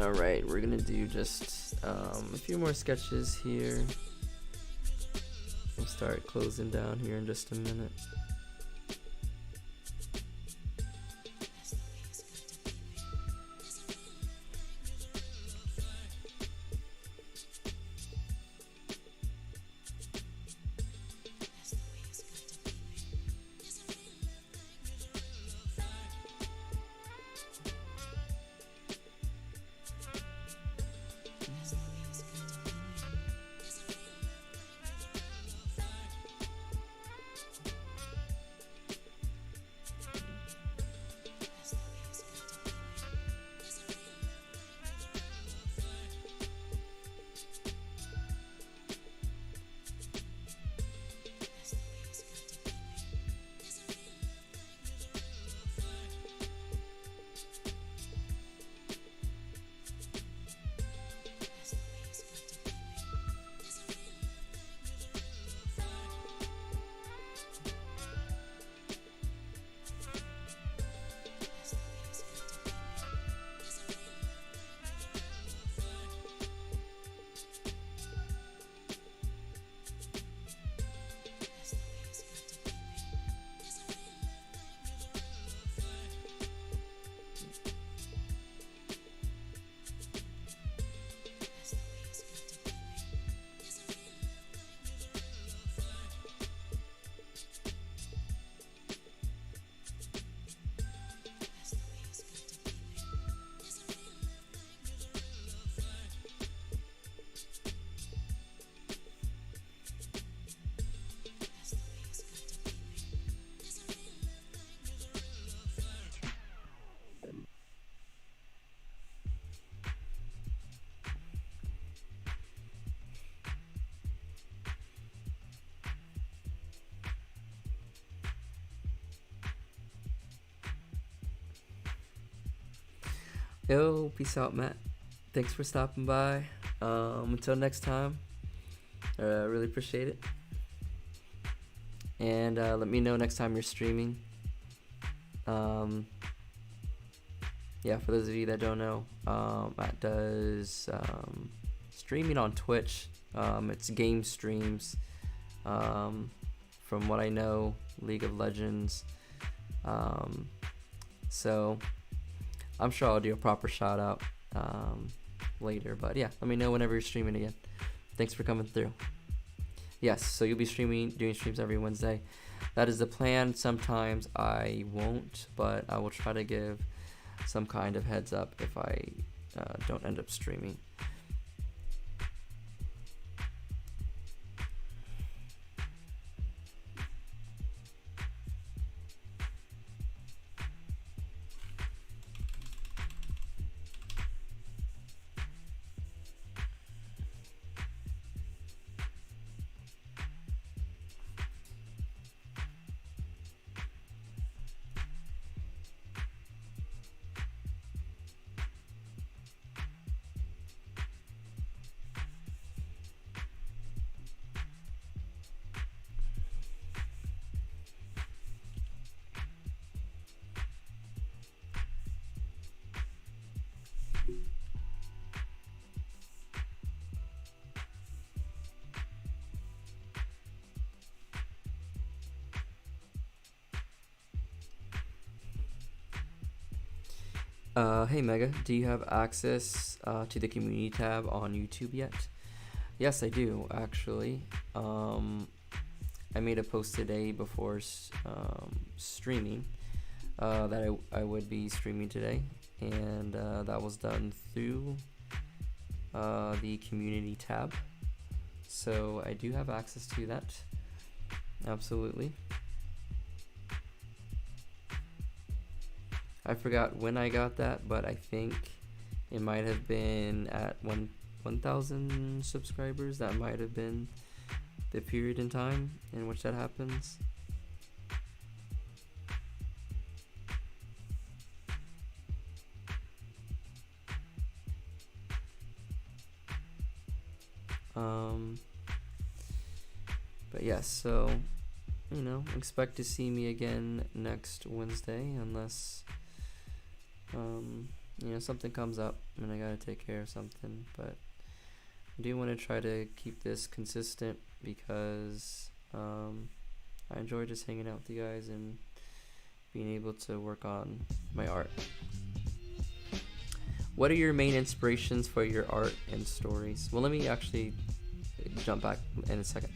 Alright, we're gonna do just a few more sketches here. We'll start closing down here in just a minute. Yo, peace out, Matt. Thanks for stopping by. Until next time, really appreciate it. And let me know next time you're streaming. Yeah, for those of you that don't know, Matt does streaming on Twitch. It's game streams. From what I know, League of Legends. So I'm sure I'll do a proper shout out later, but yeah, let me know whenever you're streaming again. Thanks for coming through. Yes, so you'll be doing streams every Wednesday. That is the plan. Sometimes I won't, but I will try to give some kind of heads up if I don't end up streaming. Hey Mega, do you have access to the community tab on YouTube yet? Yes, I do actually. I made a post today before streaming that I would be streaming today, and that was done through the community tab. So I do have access to that. Absolutely. I forgot when I got that, but I think it might have been at 1,000 subscribers. That might have been the period in time in which that happens. But yes, so expect to see me again next Wednesday, unless something comes up and I gotta take care of something, but I do want to try to keep this consistent because I enjoy just hanging out with you guys and being able to work on my art. What are your main inspirations for your art and stories? Well, let me actually jump back in a second.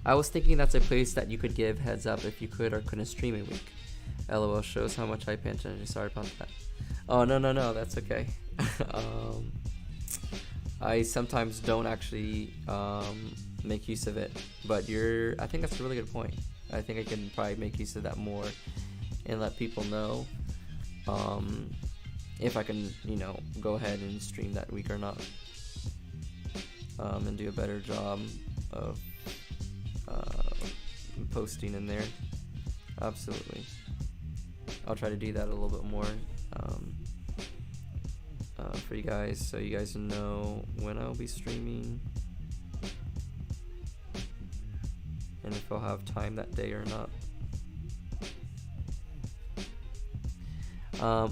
I was thinking that's a place that you could give heads up if you could or couldn't stream a week. LOL, shows how much I pay attention. Sorry about that. Oh, no, that's okay. I sometimes don't actually make use of it, but I think that's a really good point. I think I can probably make use of that more and let people know if I can, go ahead and stream that week or not, and do a better job of posting in there. Absolutely. I'll try to do that a little bit more for you guys, so you guys know when I'll be streaming and if I'll have time that day or not.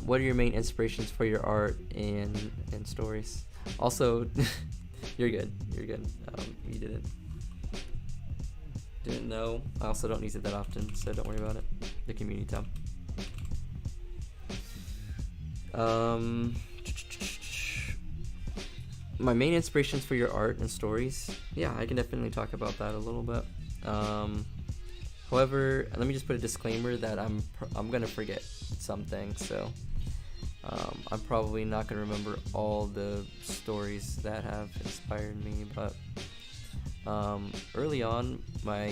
What are your main inspirations for your art and stories? Also, you're good. You didn't know. I also don't use it that often, so don't worry about it. The community tab. My main inspirations for your art and stories. Yeah, I can definitely talk about that a little bit. However, let me just put a disclaimer that I'm gonna forget something, so I'm probably not gonna remember all the stories that have inspired me, but early on, my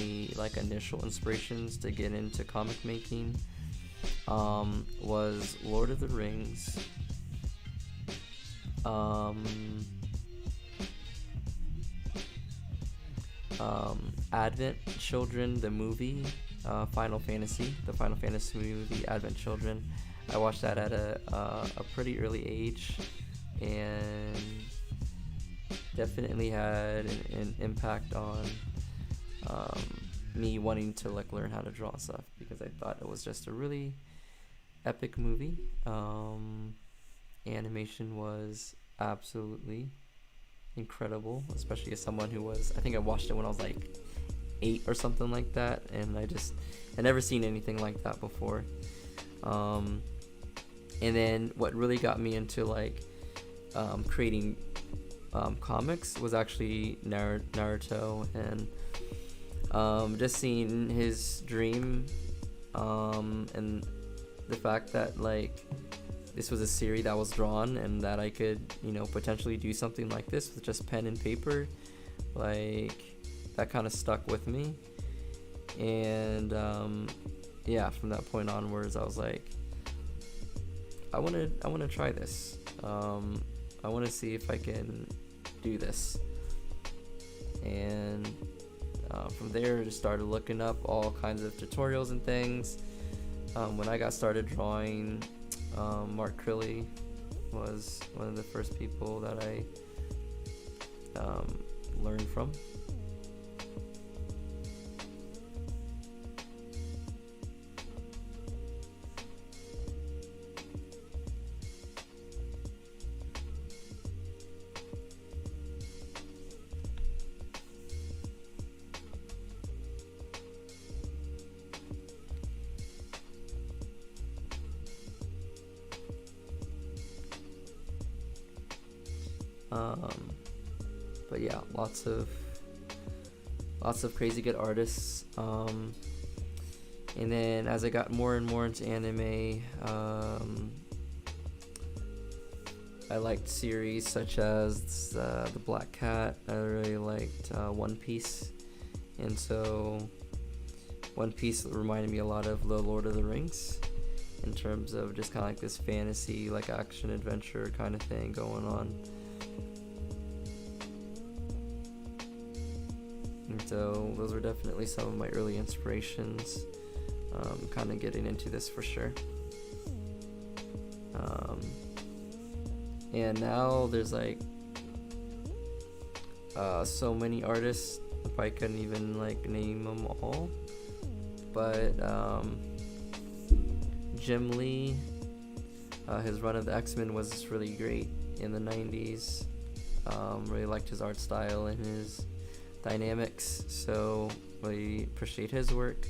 initial inspirations to get into comic making was Lord of the Rings, Advent Children, the movie, the Final Fantasy movie, Advent Children. I watched that at a pretty early age, and definitely had an impact on me wanting to learn how to draw and stuff, because I thought it was just a really epic movie. Animation was absolutely incredible, especially as someone who I think I watched it when I was 8 or something like that, and I never seen anything like that before. And then what really got me into creating comics was actually Naruto, and just seeing his dream, and the fact that this was a series that was drawn and that I could potentially do something like this with just pen and paper, that kind of stuck with me. And yeah, from that point onwards, I was I want to try this. I want to see if I can do this. And from there, I just started looking up all kinds of tutorials and things. When I got started drawing, Mark Crilly was one of the first people that I learned from. But yeah, lots of crazy good artists. And then as I got more and more into anime, I liked series such as the Black Cat. I really liked One Piece, and so One Piece reminded me a lot of the Lord of the Rings in terms of just kind of this fantasy, action adventure kind of thing going on. And so those were definitely some of my early inspirations, kind of getting into this for sure. And now there's so many artists, if I couldn't even name them all, but Jim Lee, His run of the X-Men was really great in the 90s. Really liked his art style and his dynamics, so really appreciate his work.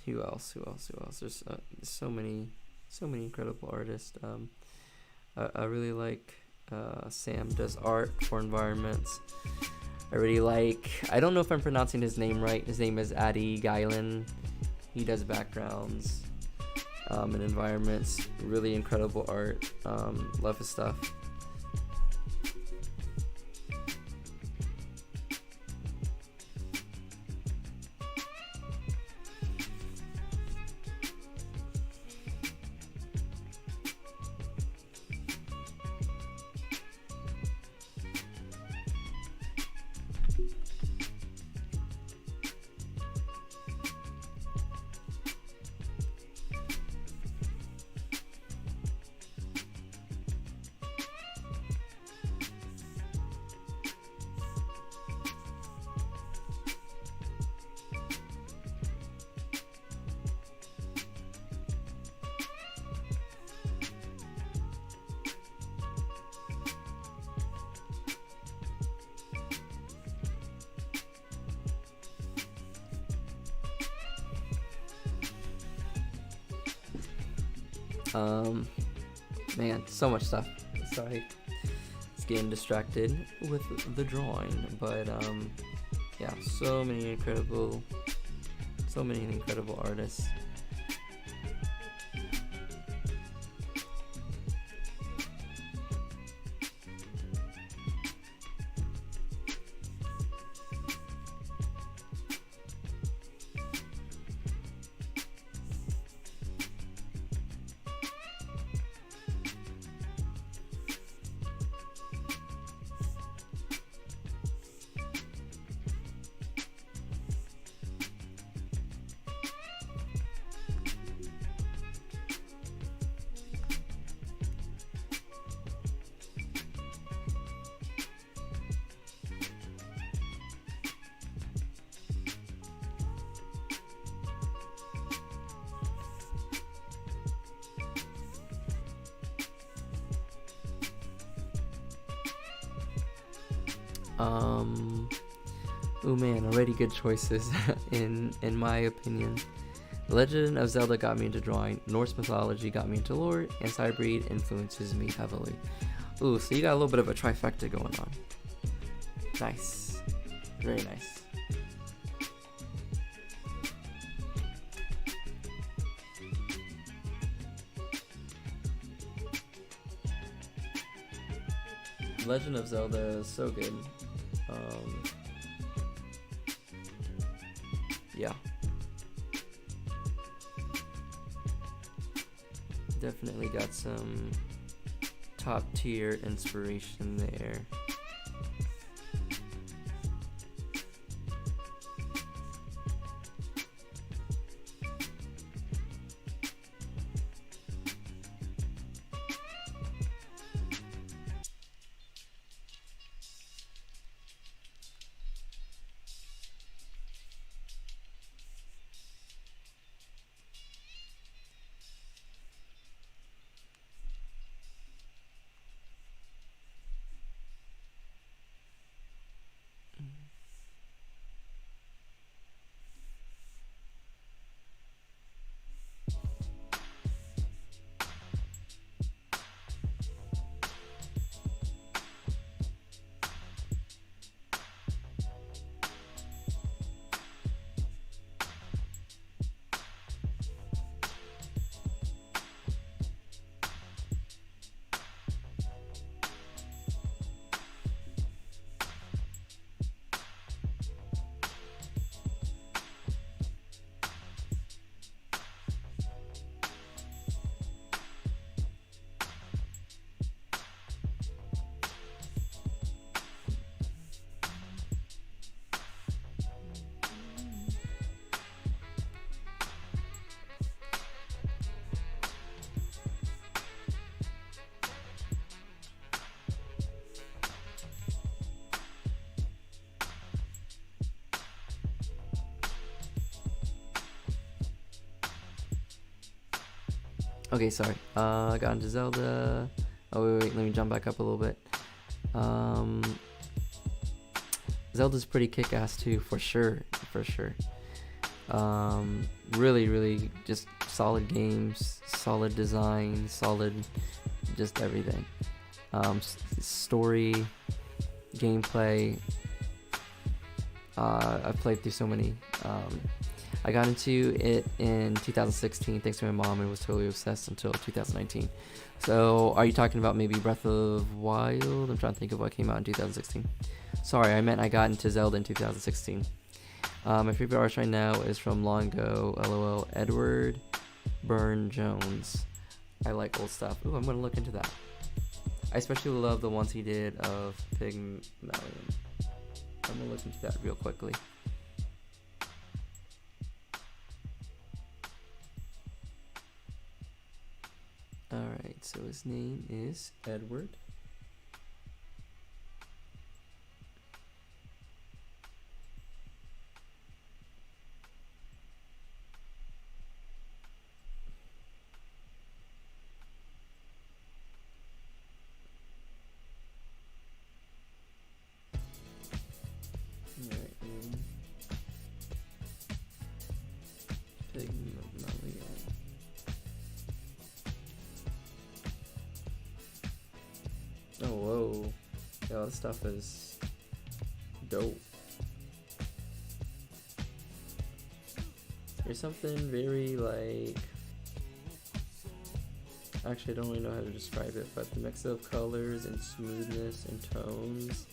Who else? There's so many incredible artists. I really like Sam does art for environments. I really like, I don't know if I'm pronouncing his name right. His name is Adi Gailan. He does backgrounds and environments. Really incredible art. Love his stuff. Man, so much stuff. Sorry, it's getting distracted with the drawing, but yeah, so many incredible artists. Oh man, already good choices in my opinion. The Legend of Zelda got me into drawing, Norse mythology got me into lore, and Cybreed influences me heavily. Ooh, so you got a little bit of a trifecta going on. Nice. Very nice. Legend of Zelda is so good. Yeah. Definitely got some top tier inspiration there. Okay, sorry. I got into Zelda. Oh wait, let me jump back up a little bit. Zelda's pretty kick-ass too, for sure. Really just solid games, solid design, solid just everything. Story, gameplay. I've played through so many. I got into it in 2016 thanks to my mom and was totally obsessed until 2019. So are you talking about maybe Breath of Wild? I'm trying to think of what came out in 2016. Sorry, I meant I got into Zelda in 2016. My favorite artist right now is from long ago, LOL, Edward Burne-Jones. I like old stuff. Ooh, I'm going to look into that. I especially love the ones he did of Pygmalion. I'm going to look into that real quickly. Alright, so his name is Edward. Oh, whoa. Yo, this stuff is dope. There's something very like... Actually, I don't really know how to describe it, but the mix of colors and smoothness and tones.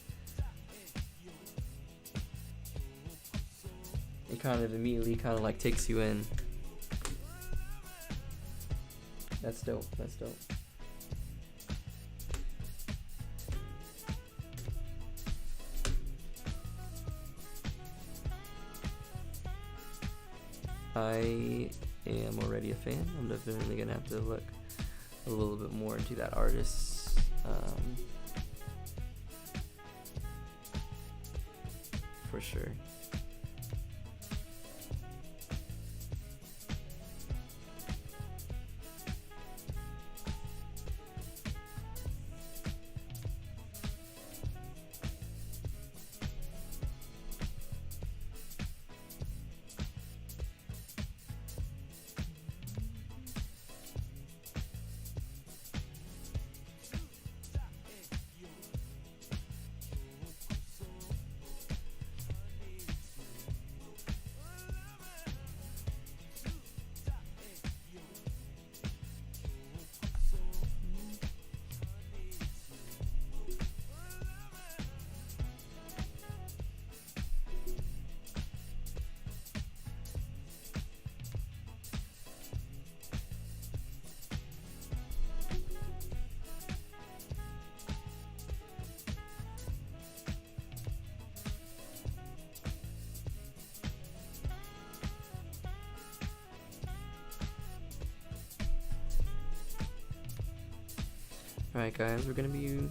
It kind of immediately kind of like takes you in. That's dope. That's dope. I am already a fan. I'm definitely gonna have to look a little bit more into that artist. For sure. Alright guys, we're gonna be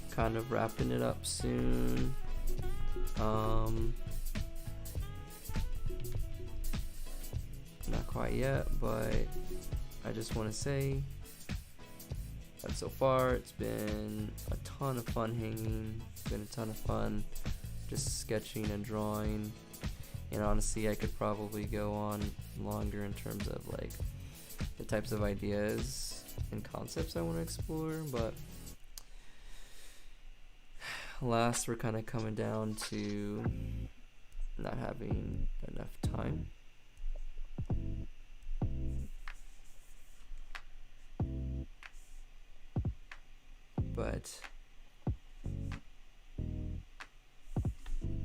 kind of wrapping it up soon. Not quite yet, but I just want to say that so far it's been a ton of fun hanging. It's been a ton of fun just sketching and drawing. And honestly, I could probably go on longer in terms of like the types of ideas and concepts I want to explore, but last we're kind of coming down to not having enough time. But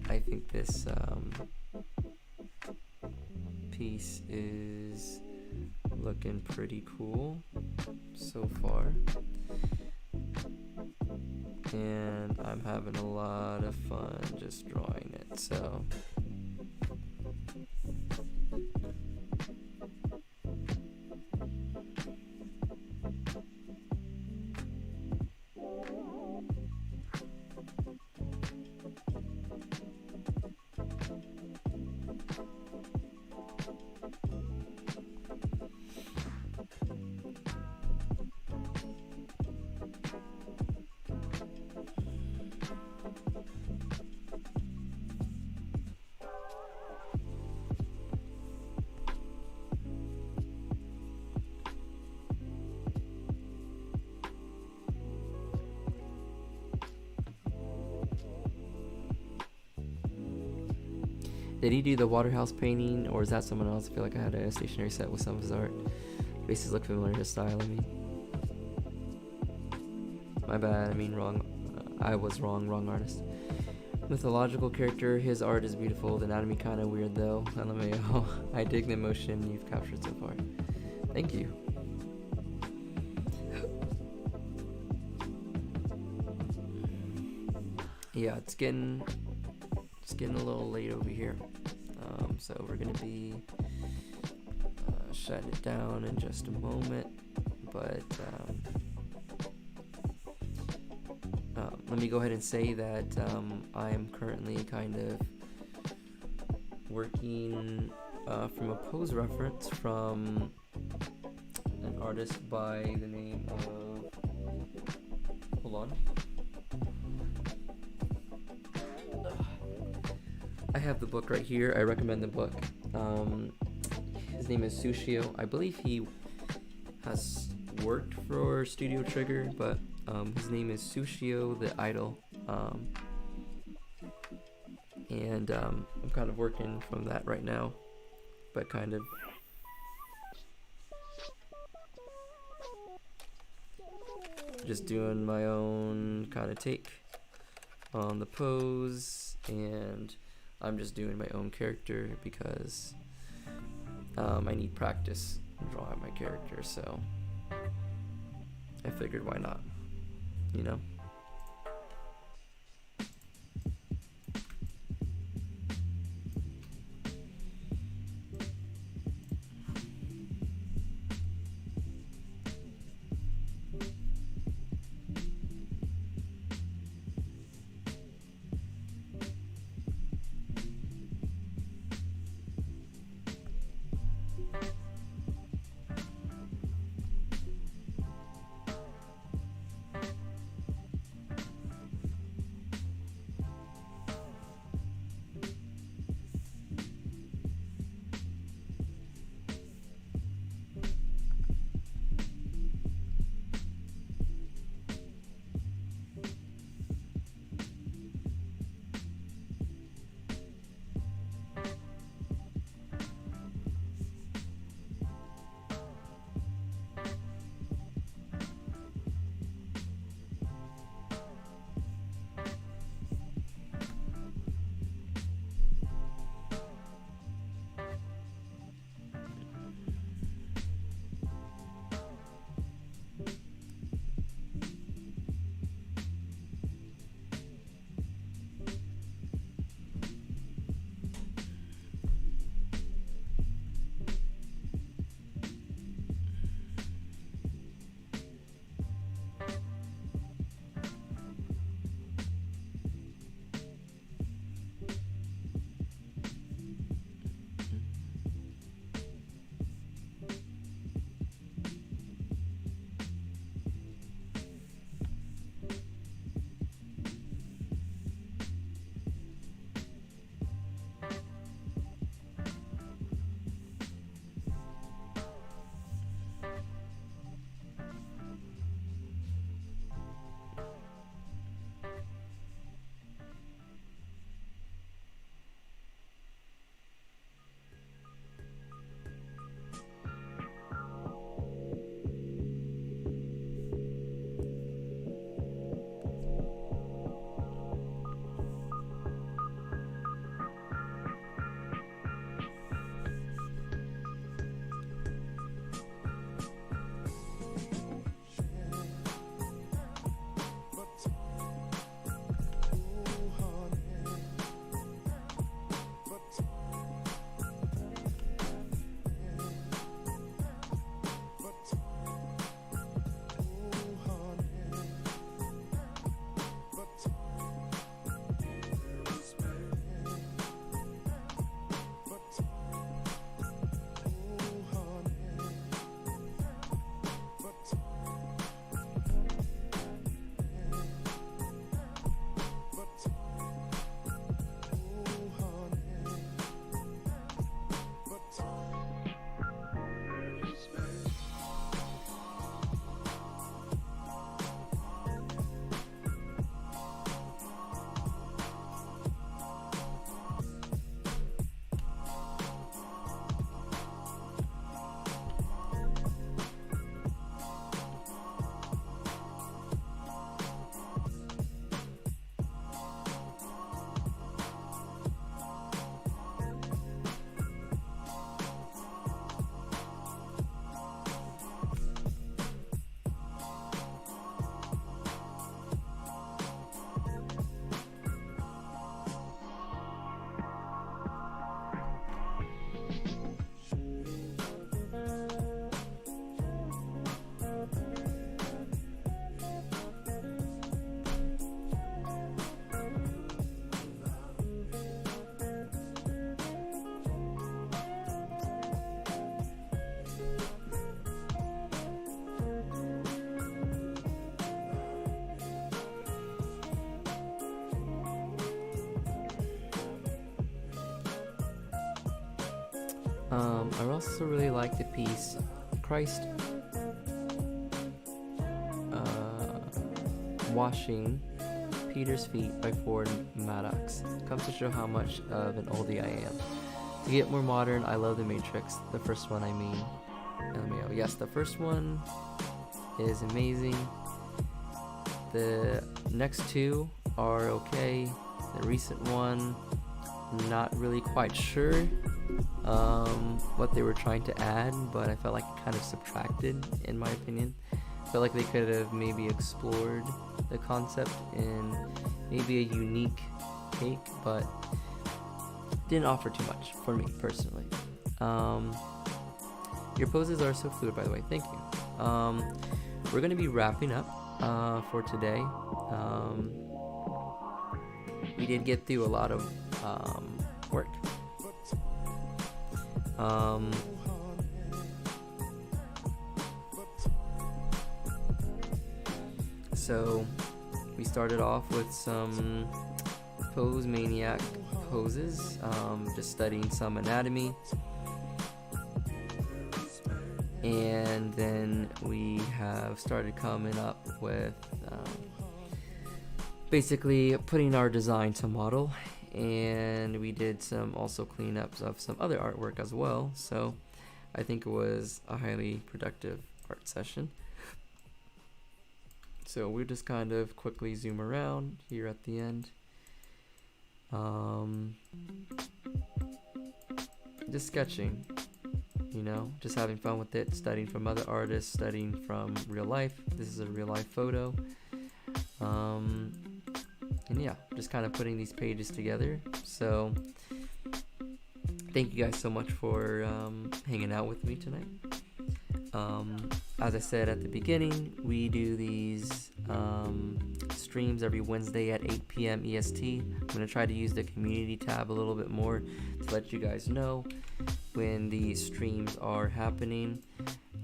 I think this piece is looking pretty cool so far, and I'm having a lot of fun just drawing it, so Did he do the Waterhouse painting, or is that someone else? I feel like I had a stationary set with some of his art. Faces look familiar to style, I mean. My bad, I mean wrong. I was wrong artist. Mythological character, his art is beautiful. The anatomy kind of weird though. LMAO. I dig the emotion you've captured so far. Thank you. Yeah, it's getting a little late over here. So we're gonna be shutting it down in just a moment. But let me go ahead and say that I am currently kind of working from a pose reference from an artist by the name of, hold on. I have the book right here. I recommend the book. His name is Sushio. I believe he has worked for Studio Trigger, but his name is Sushio the Idol. And I'm kind of working from that right now, but kind of just doing my own kind of take on the pose, and I'm just doing my own character because I need practice drawing my character, so I figured why not, you know? I also really like the piece Christ Washing Peter's Feet by Ford Maddox. Comes to show how much of an oldie I am. To get more modern, I love The Matrix. The first one, I mean. LMAO. Yes, the first one is amazing. The next two are okay. The recent one, not really quite sure what they were trying to add, but I felt like it kind of subtracted, in my opinion. I felt like they could have maybe explored the concept in maybe a unique take, but didn't offer too much for me personally. Your poses are so fluid, by the way. Thank you. We're going to be wrapping up for today. We did get through a lot of work. So we started off with some pose maniac poses, just studying some anatomy, and then we have started coming up with basically putting our design to model, and we did some also cleanups of some other artwork as well. So I think it was a highly productive art session. So we'll just kind of quickly zoom around here at the end. Just sketching, you know, just having fun with it, studying from other artists, studying from real life. This is a real life photo. And yeah, just kind of putting these pages together. So thank you guys so much for hanging out with me tonight. As I said at the beginning, we do these streams every Wednesday at 8 p.m. EST. I'm going to try to use the community tab a little bit more to let you guys know when the streams are happening.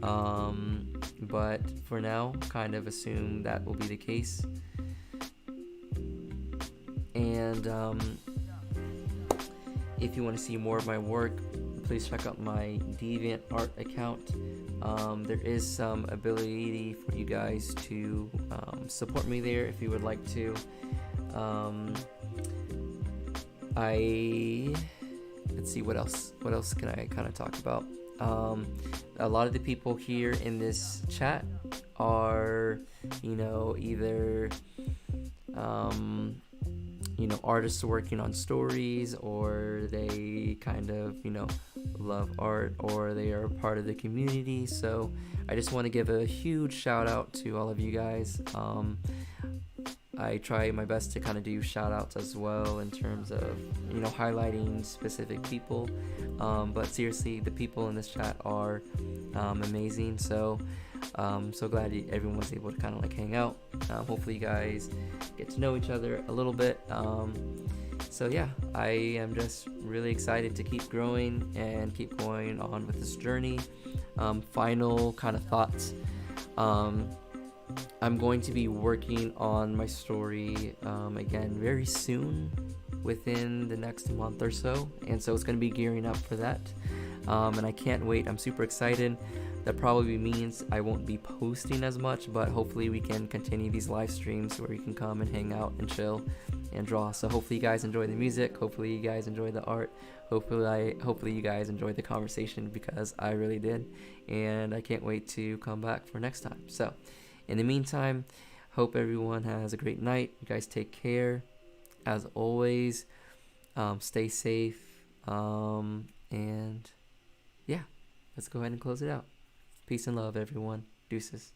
But for now, kind of assume that will be the case. And if you want to see more of my work, please check out my DeviantArt account. There is some ability for you guys to support me there if you would like to. Let's see, what else can I kind of talk about? A lot of the people here in this chat are, you know, either artists working on stories, or they kind of, love art, or they are part of the community. So I just want to give a huge shout out to all of you guys. I try my best to kind of do shout outs as well in terms of, highlighting specific people. But seriously, the people in this chat are amazing. So I'm so glad everyone was able to kind of hang out. Hopefully you guys get to know each other a little bit. So yeah, I am just really excited to keep growing and keep going on with this journey. Final kind of thoughts. I'm going to be working on my story again very soon, within the next month or so, and so it's going to be gearing up for that, and I can't wait. I'm super excited. That probably means I won't be posting as much, but hopefully we can continue these live streams where you can come and hang out and chill and draw. So hopefully you guys enjoy the music, hopefully you guys enjoy the art, hopefully you guys enjoyed the conversation, because I really did, and I can't wait to come back for next time. So in the meantime, hope everyone has a great night. You guys take care. As always, stay safe. And yeah, let's go ahead and close it out. Peace and love, everyone. Deuces.